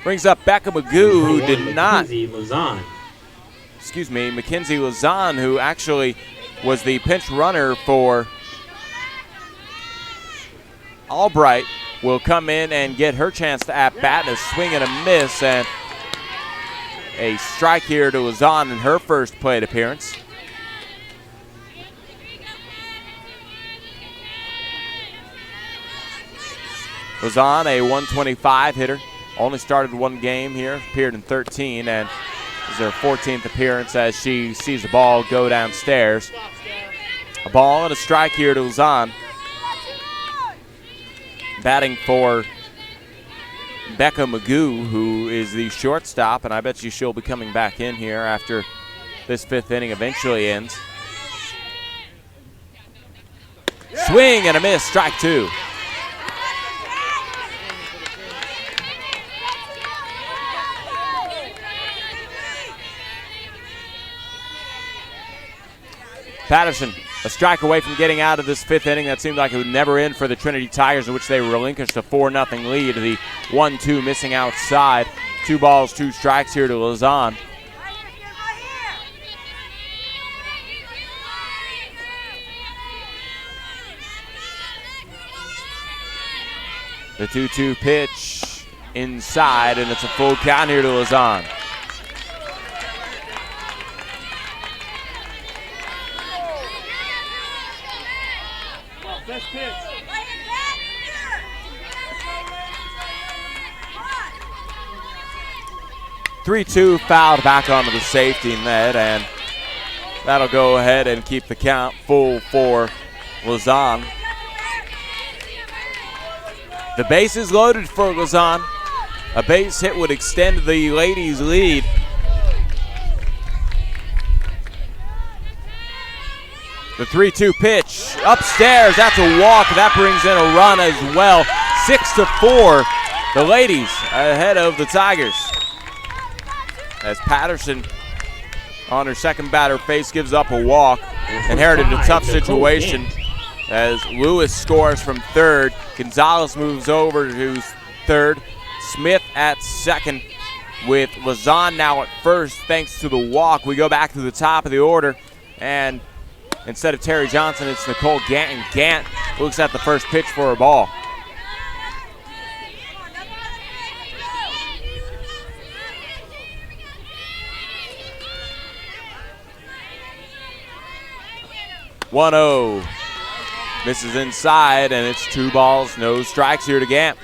Brings up Becca Magoo, who did not. Mackenzie Lazan, who actually was the pinch runner for Albright, will come in and get her chance to at-bat, and a swing and a miss, and a strike here to Lazan in her first plate appearance. Lazan, a 125 hitter, only started 1 game here, appeared in 13, and this is her 14th appearance as she sees the ball go downstairs. A ball and a strike here to Lazan. Batting for Becca Magoo, who is the shortstop, and I bet you she'll be coming back in here after this 5th inning eventually ends. Swing and a miss, strike 2. Patterson, a strike away from getting out of this 5th inning. That seemed like it would never end for the Trinity Tigers, in which they relinquished a 4-0 lead. The 1-2 missing outside. 2 balls, 2 strikes here to Lazan. The 2-2 pitch inside, and it's a full count here to Lazan. Best pitch. 3-2 fouled back onto the safety net, and That'll go ahead and keep the count full for Lausanne. The base is loaded for Lausanne. A base hit would extend the ladies' lead. The 3-2 pitch upstairs. That's a walk. That brings in a run as well. 6-4. The ladies ahead of the Tigers. As Patterson on her second batter face gives up a walk. Inherited a tough situation as Lewis scores from third. Gonzalez moves over to third. Smith at second with Lausanne now at first thanks to the walk. We go back to the top of the order, and instead of Terry Johnson, it's Nicole Gant, and Gant looks at the first pitch for a ball. One-oh. Misses inside, and it's 2 balls, no strikes here to Gant.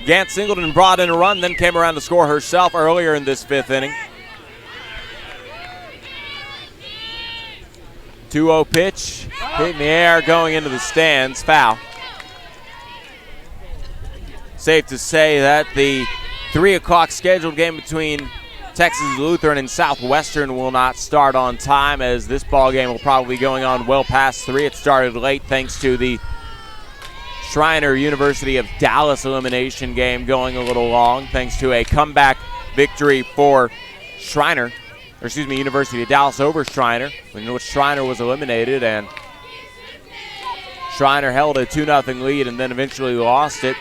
Gant singled and brought in a run, then came around to score herself earlier in this 5th inning. 2-0 pitch, hit in the air, going into the stands, foul. Safe to say that the 3 o'clock scheduled game between Texas Lutheran and Southwestern will not start on time, as this ball game will probably be going on well past 3. It started late thanks to the Shriner University of Dallas elimination game going a little long thanks to a comeback victory for University of Dallas over Shriner, in which Shriner was eliminated, and Shriner held a 2-0 lead and then eventually lost it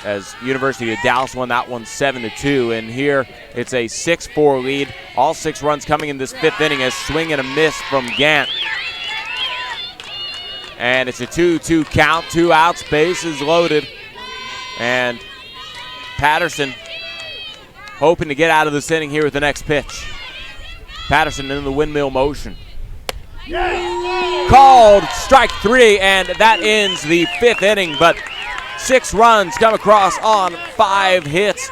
as University of Dallas won that one 7-2. And here it's a 6-4 lead. All 6 runs coming in this 5th inning as swing and a miss from Gant. And it's a 2-2 count, 2 outs, bases loaded. And Patterson hoping to get out of this inning here with the next pitch. Patterson in the windmill motion. Called strike 3, and that ends the 5th inning, but 6 runs come across on 5 hits.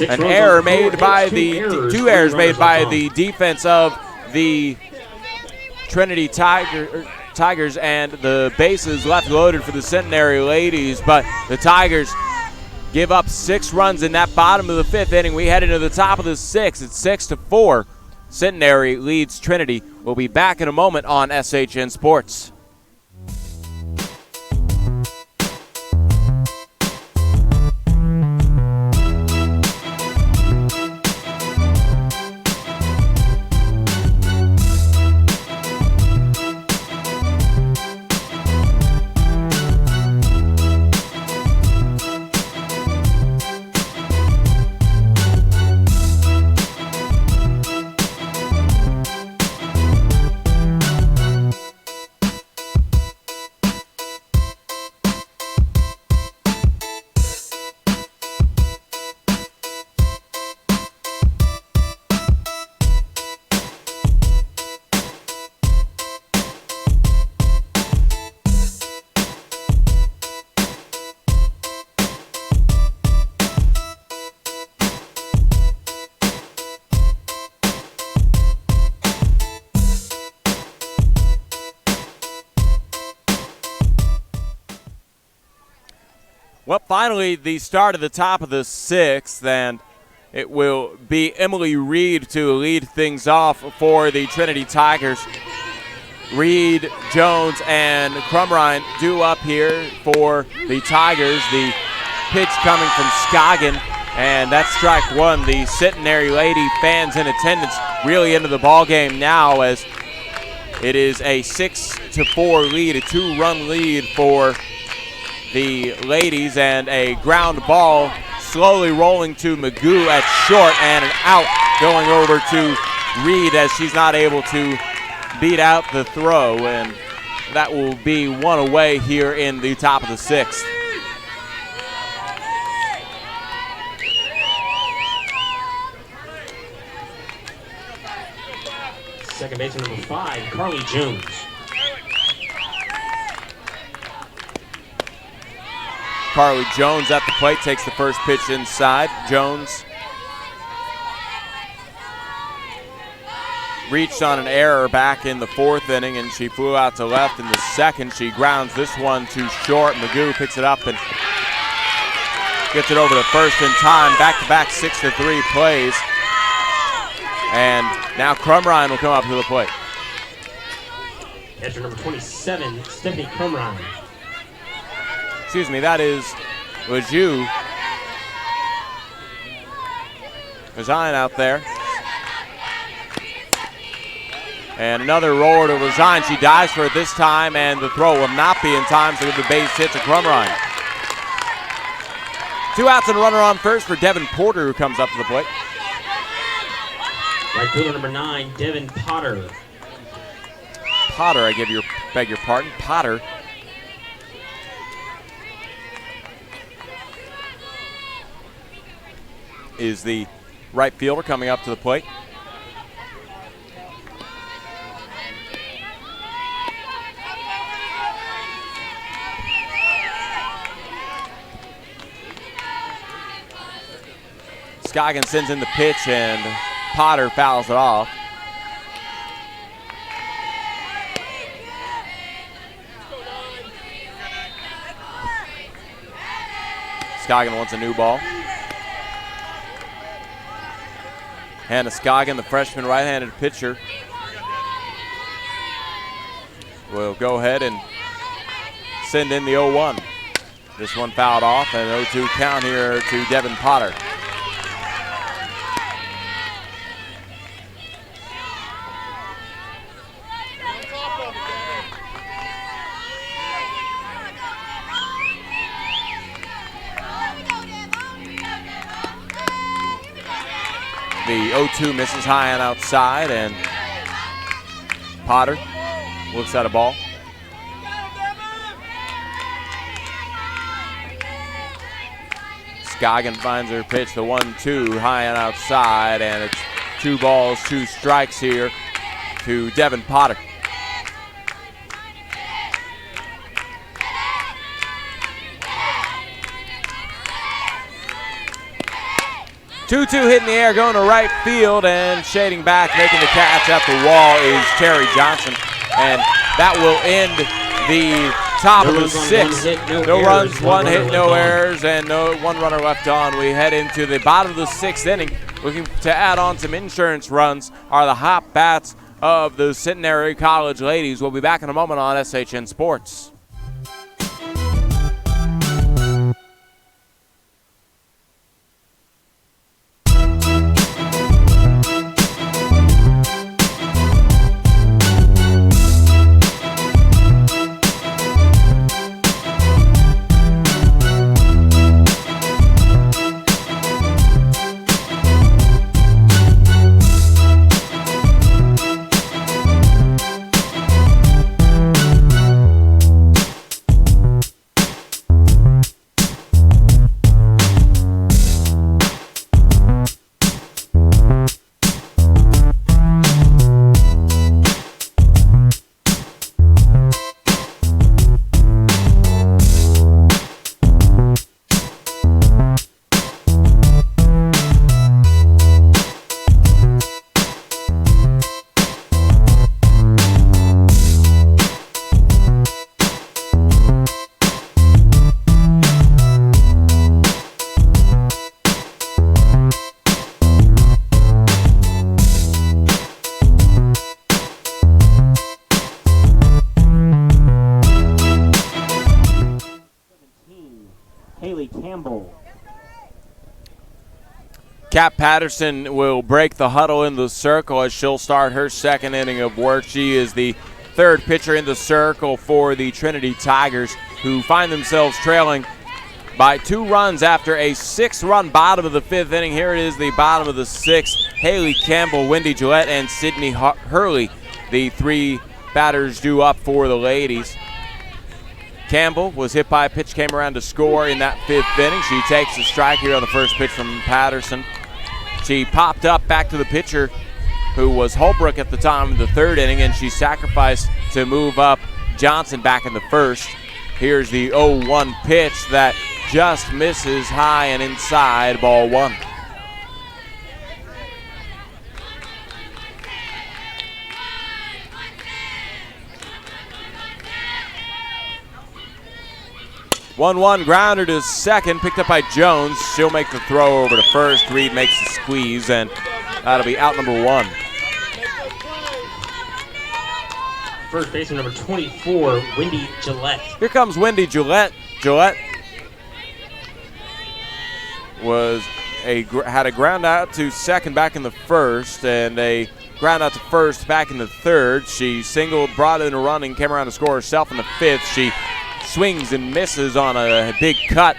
An error made by two errors made by the defense of the Trinity Tigers, and the bases left loaded for the Centenary ladies, but the Tigers give up 6 runs in that bottom of the 5th inning. We head into the top of the 6th. It's 6-4. Centenary leads Trinity. We'll be back in a moment on SHN Sports. Well, finally, the start of the top of the 6th, and it will be Emily Reed to lead things off for the Trinity Tigers. Reed, Jones, and Crumrine due up here for the Tigers. The pitch coming from Scoggin, and that's strike 1. The Centenary Lady fans in attendance really into the ball game now, as it is a 6-4 lead, a 2-run lead for the ladies, and a ground ball slowly rolling to Magoo at short, and an out going over to Reed as she's not able to beat out the throw, and that will be 1 away here in the top of the 6th. Second baseman number 5, Carly Jones. Carly Jones at the plate, takes the first pitch inside. Jones reached on an error back in the 4th inning, and she flew out to left in the 2nd. She grounds this one too short. Magoo picks it up and gets it over to first in time. Back-to-back 6-3 plays. And now Crumrine will come up to the plate. Catcher number 27, Stephanie Crumrine. Excuse me, that is Lejeune. Lejeune out there. And another roller to Lejeune. She dives for it this time, and the throw will not be in time, so the base hit to Crumrine. 2 outs and a runner on first for Devin Porter, who comes up to the plate. Right fielder number 9, Devin Potter. Potter, beg your pardon, Potter. Is the right fielder coming up to the plate. Scoggin sends in the pitch, and Potter fouls it off. Scoggin wants a new ball. Hannah Scoggin, the freshman right-handed pitcher, will go ahead and send in the 0-1. This one fouled off, and 0-2 count here to Devin Potter. The 0-2 misses high and outside, and Potter looks at a ball. Scoggin finds her pitch, the 1-2 high and outside, and it's 2 balls, 2 strikes here to Devin Potter. Two-two hit in the air, going to right field, and shading back, making the catch at the wall is Terry Johnson, and that will end the top of the 6th. No runs, 1 hit, no errors, and 1 runner left on. We head into the bottom of the 6th inning. Looking to add on some insurance runs are the hot bats of the Centenary College ladies. We'll be back in a moment on SHN Sports. Kat Patterson will break the huddle in the circle as she'll start her 2nd inning of work. She is the 3rd pitcher in the circle for the Trinity Tigers, who find themselves trailing by 2 runs after a 6-run bottom of the 5th inning. Here it is, the bottom of the 6th. Haley Campbell, Wendy Gillette, and Sydney Hurley, the 3 batters due up for the ladies. Campbell was hit by a pitch, came around to score in that 5th inning. She takes a strike here on the first pitch from Patterson. She popped up back to the pitcher, who was Holbrook at the time of the 3rd inning, and she sacrificed to move up Johnson back in the 1st. Here's the 0-1 pitch that just misses high and inside, ball 1. 1-1 grounder to second, picked up by Jones. She'll make the throw over to first. Reed makes the squeeze, and that'll be out number 1. First baseman number 24, Wendy Gillette. Here comes Wendy Gillette. Gillette had a ground out to second back in the first, and a ground out to first back in the third. She singled, brought in a run, and came around to score herself in the fifth. She swings and misses on a big cut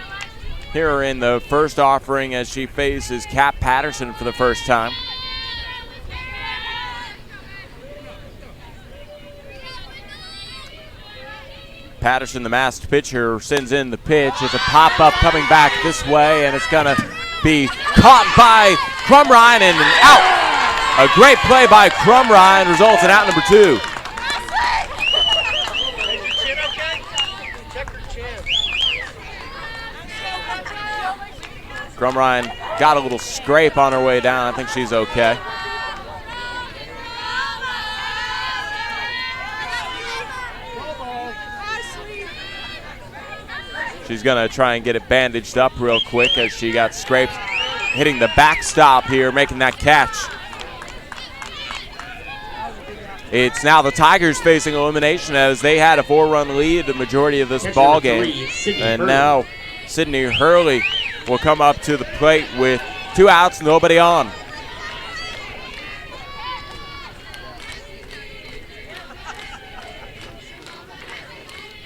here in the first offering as she faces Cap Patterson for the first time. Patterson, the masked pitcher, sends in the pitch. It's a pop-up coming back this way, and it's going to be caught by Crumrine and out. A great play by Crumrine results in out number 2. Crumrine got a little scrape on her way down. I think she's okay. She's going to try and get it bandaged up real quick as she got scraped, hitting the backstop here, making that catch. It's now the Tigers facing elimination as they had a 4-run lead the majority of this ball game. And now Sydney Hurley will come up to the plate with 2 outs, nobody on.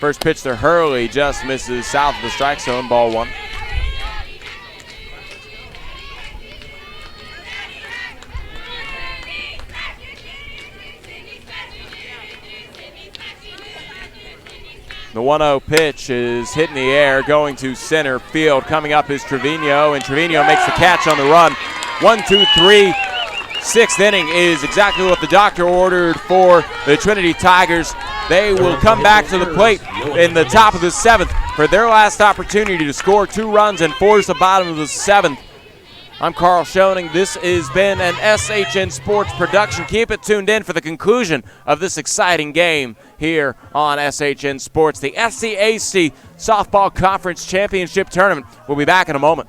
First pitch to Hurley just misses south of the strike zone, ball 1. The 1-0 pitch is hit in the air, going to center field. Coming up is Trevino, and Trevino makes the catch on the run. 1, 2, 3. 6th inning is exactly what the doctor ordered for the Trinity Tigers. They will come back to the plate in the top of the 7th for their last opportunity to score 2 runs and force the bottom of the 7th. I'm Carl Schoening. This has been an SHN Sports production. Keep it tuned in for the conclusion of this exciting game here on SHN Sports. The SCAC Softball Conference Championship Tournament. We'll be back in a moment.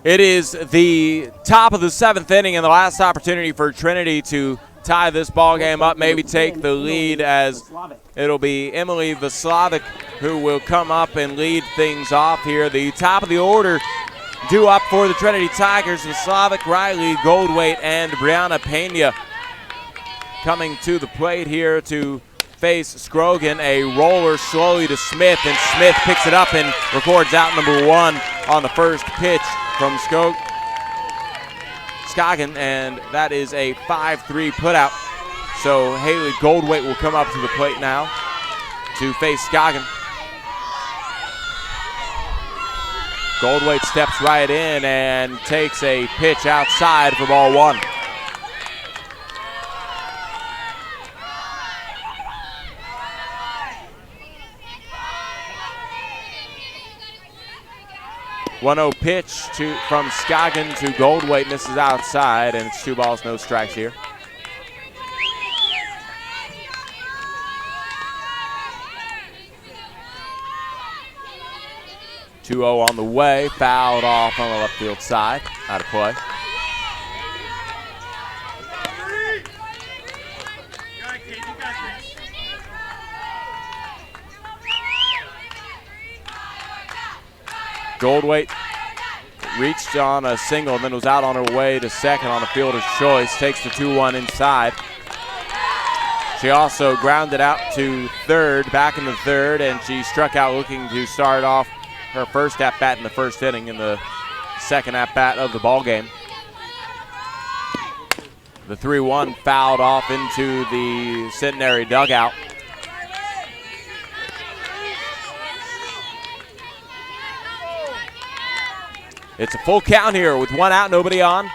It is the top of the 7th inning and the last opportunity for Trinity to tie this ball game up, maybe take the lead, as it'll be Emily Vaslavic who will come up and lead things off here. The top of the order due up for the Trinity Tigers: Vaslavic, Riley, Goldwait, and Brianna Pena coming to the plate here to face Scrogan. A roller slowly to Smith, and Smith picks it up and records out number 1 on the first pitch from Scoggin, and that is a 5-3 putout. So Haley Goldwait will come up to the plate now to face Scoggin. Goldwait steps right in and takes a pitch outside for ball 1. One-0 pitch from Scoggin to Goldwait, misses outside, and it's 2 balls, no strikes here. (2-0) on the way, fouled off on the left field side, out of play. Goldwait reached on a single and then was out on her way to second on a fielder's choice. Takes the 2-1 inside. She also grounded out to third, back in the third, and she struck out looking to start off her first at-bat in the first inning in the second at-bat of the ball game. The 3-1 fouled off into the Centenary dugout. It's a full count here with one out, nobody on.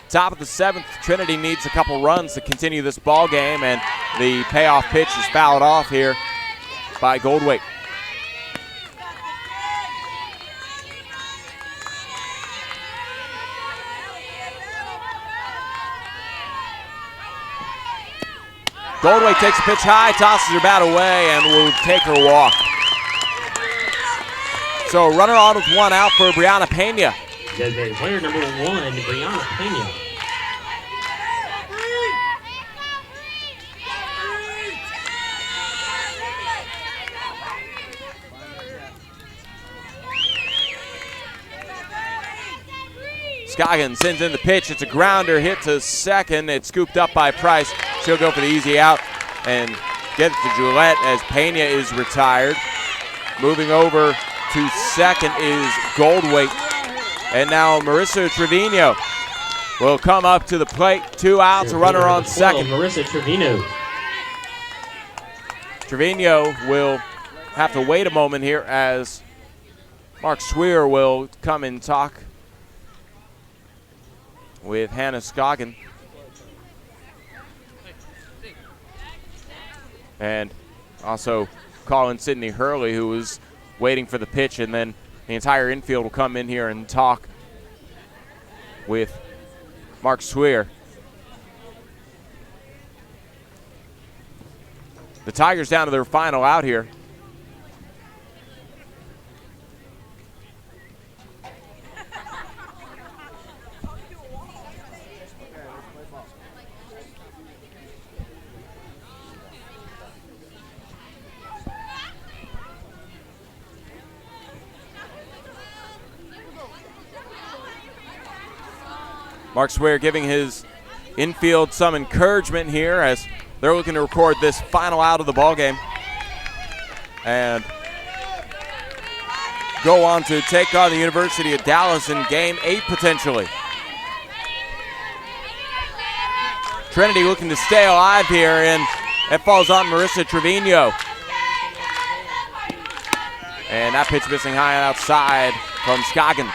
Top of the seventh, Trinity needs a couple runs to continue this ball game, and the payoff pitch is fouled off here by Goldwait. Goldwait takes a pitch high, tosses her bat away, and will take her walk. So runner on with one out for Brianna Pena. Designated player number 1, Brianna Pena. Scoggins sends in the pitch. It's a grounder hit to second. It's scooped up by Price. She'll go for the easy out and get it to Gillette as Pena is retired. Moving over to second is Goldwait. And now Marissa Trevino will come up to the plate. 2 outs, a runner on second. Marissa Trevino. Trevino will have to wait a moment here as Mark Swear will come and talk with Hannah Scoggin. And also calling Sydney Hurley, who was waiting for the pitch, and then the entire infield will come in here and talk with Mark Swear. The Tigers down to their final out here. Mark Swear giving his infield some encouragement here as they're looking to record this final out of the ball game and go on to take on the University of Dallas in Game 8 potentially. Trinity looking to stay alive here, and it falls on Marissa Trevino. And that pitch missing high and outside from Scoggin.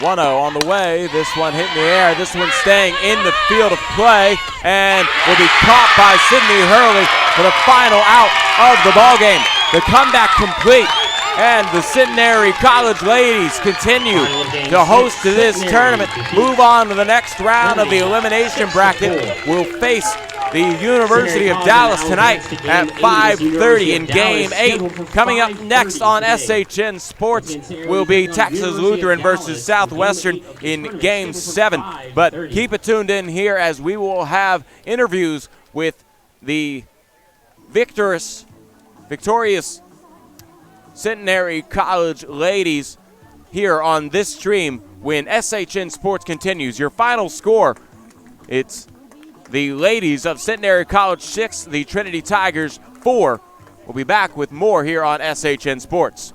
1-0 on the way. This one hit in the air. This one staying in the field of play and will be caught by Sydney Hurley for the final out of the ball game. The comeback complete, and the Centenary College ladies continue to host this tournament. Move on to the next round of the elimination bracket. Will face the University of Dallas tonight at 5:30 in Game 8. Coming up next on SHN Sports will be Texas Lutheran versus Southwestern in Game 7. But keep it tuned in here as we will have interviews with the victorious Centenary College ladies here on this stream when SHN Sports continues. Your final score, it's the ladies of Centenary College 6, the Trinity Tigers 4. We'll be back with more here on SHN Sports.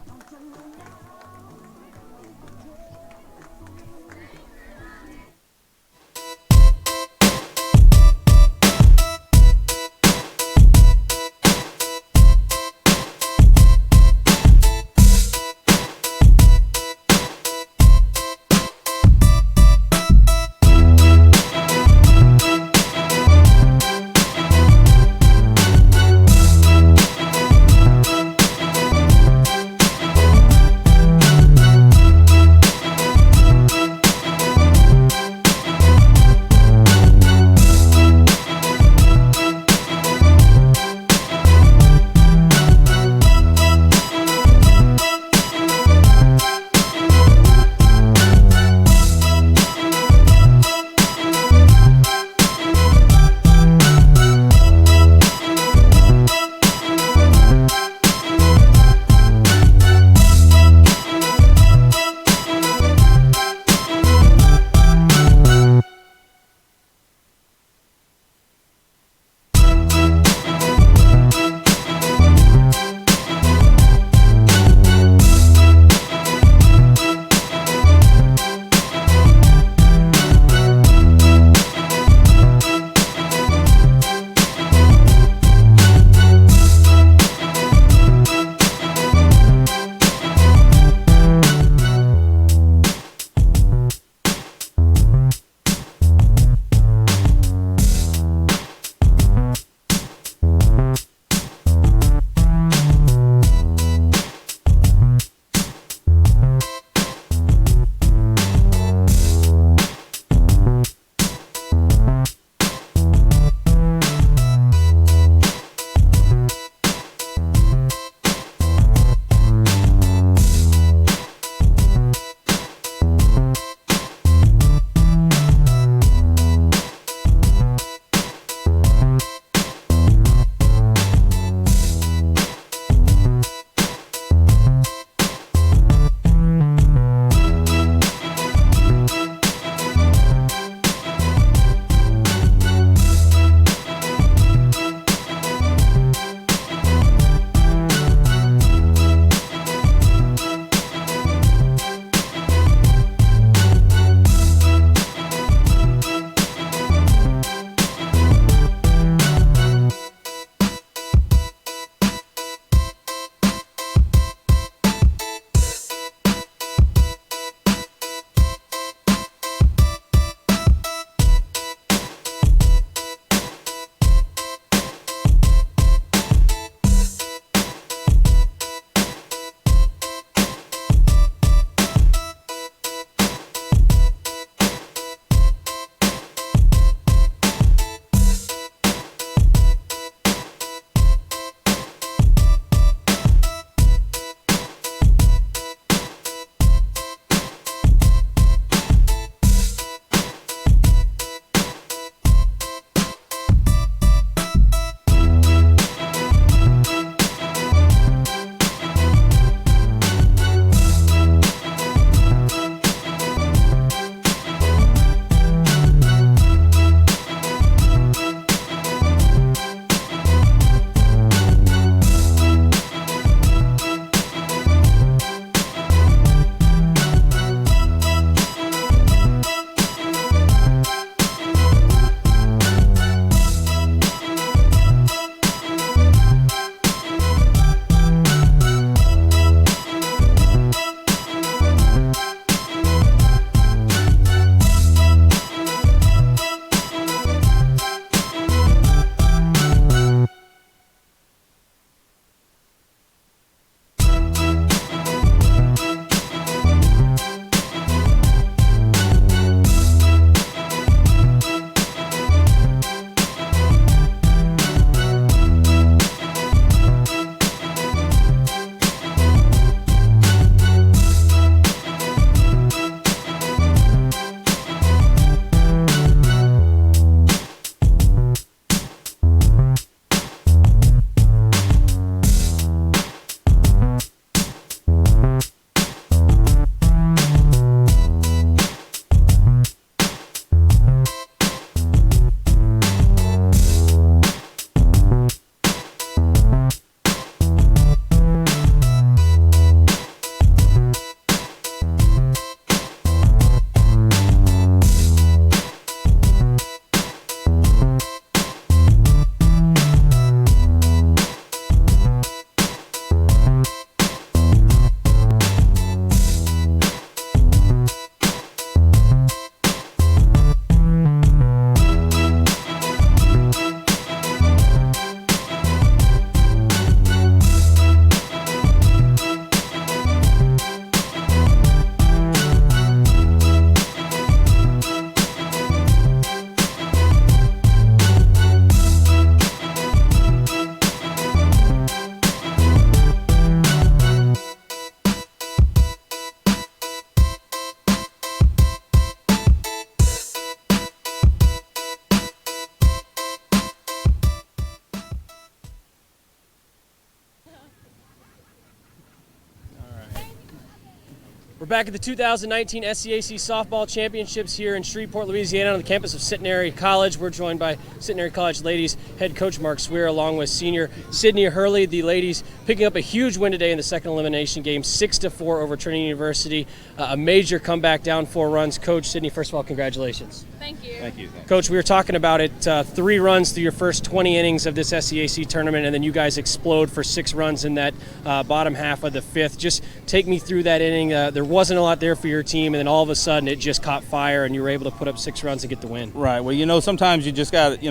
We're back at the 2019 SCAC Softball Championships here in Shreveport, Louisiana on the campus of Centenary College. We're joined by Centenary College ladies head coach Mark Swear along with senior Sydney Hurley. The ladies picking up a huge win today in the second elimination game, 6-4 over Trinity University. A major comeback, down 4 runs. Coach Sydney, first of all, congratulations. Thank you. Thank you. Coach, we were talking about it, 3 runs through your first 20 innings of this SCAC tournament, and then you guys explode for 6 runs in that bottom half of the 5th. Just take me through that inning. There wasn't a lot there for your team, and then all of a sudden it just caught fire, and you were able to put up 6 runs and get the win. Right. Well, sometimes you just got, you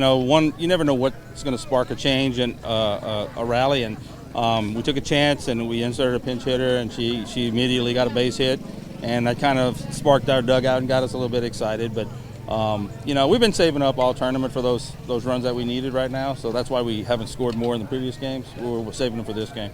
never know what's going to spark a change and a rally, and we took a chance, and we inserted a pinch hitter, and she immediately got a base hit, and that kind of sparked our dugout and got us a little bit excited. But we've been saving up all tournament for those runs that we needed right now, so that's why we haven't scored more in the previous games. We're saving them for this game.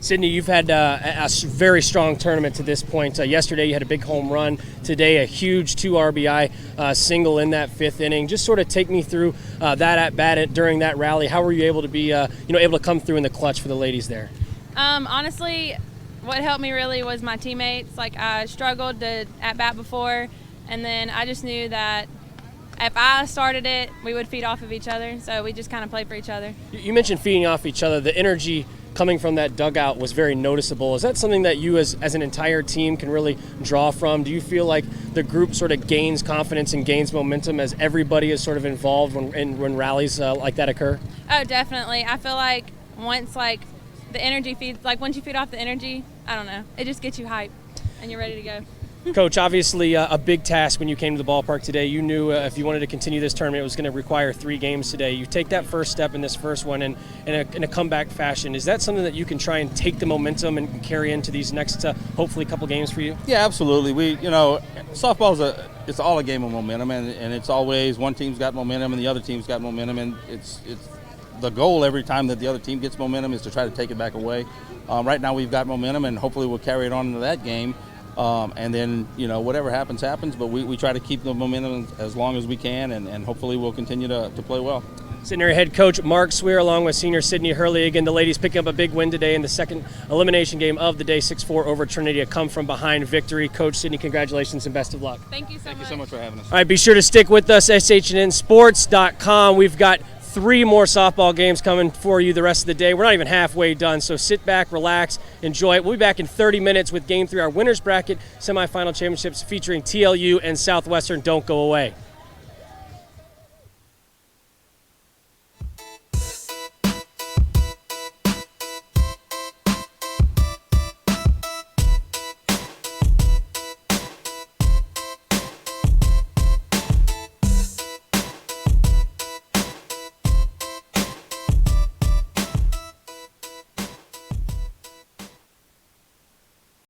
Sydney, you've had a very strong tournament to this point. Yesterday you had a big home run. Today a huge 2 RBI single in that 5th inning. Just sort of take me through that at bat during that rally. How were you able to be able to come through in the clutch for the ladies there? Honestly, what helped me really was my teammates. Like, I struggled to at bat before, and then I just knew that if I started it, we would feed off of each other. So we just kind of played for each other. You mentioned feeding off each other. The energy coming from that dugout was very noticeable. Is that something that you as an entire team can really draw from? Do you feel like the group sort of gains confidence and gains momentum as everybody is sort of involved when rallies like that occur? Oh, definitely. I feel like once the energy feeds, once you feed off the energy, I don't know, it just gets you hyped and you're ready to go. Coach, obviously a big task when you came to the ballpark today. You knew if you wanted to continue this tournament, it was going to require 3 games today. You take that first step in this first one in a comeback fashion. Is that something that you can try and take the momentum and carry into these next, hopefully, couple games for you? Yeah, absolutely. Softball's it's all a game of momentum, and it's always one team's got momentum and the other team's got momentum, and it's the goal every time that the other team gets momentum is to try to take it back away. Right now we've got momentum, and hopefully we'll carry it on into that game. And then, whatever happens, but we try to keep the momentum as long as we can, and hopefully we'll continue to play well. Centenary head coach Mark Swear along with senior Sydney Hurley. Again, the ladies picking up a big win today in the second elimination game of the day, 6-4 over Trinity, a come-from-behind victory. Coach Sydney, congratulations and best of luck. Thank you so much. Thank you so much for having us. All right, be sure to stick with us, SHNsports.com. We've got 3 more softball games coming for you the rest of the day. We're not even halfway done, so sit back, relax, enjoy it. We'll be back in 30 minutes with Game 3, our winners bracket semifinal championships featuring TLU and Southwestern. Don't go away.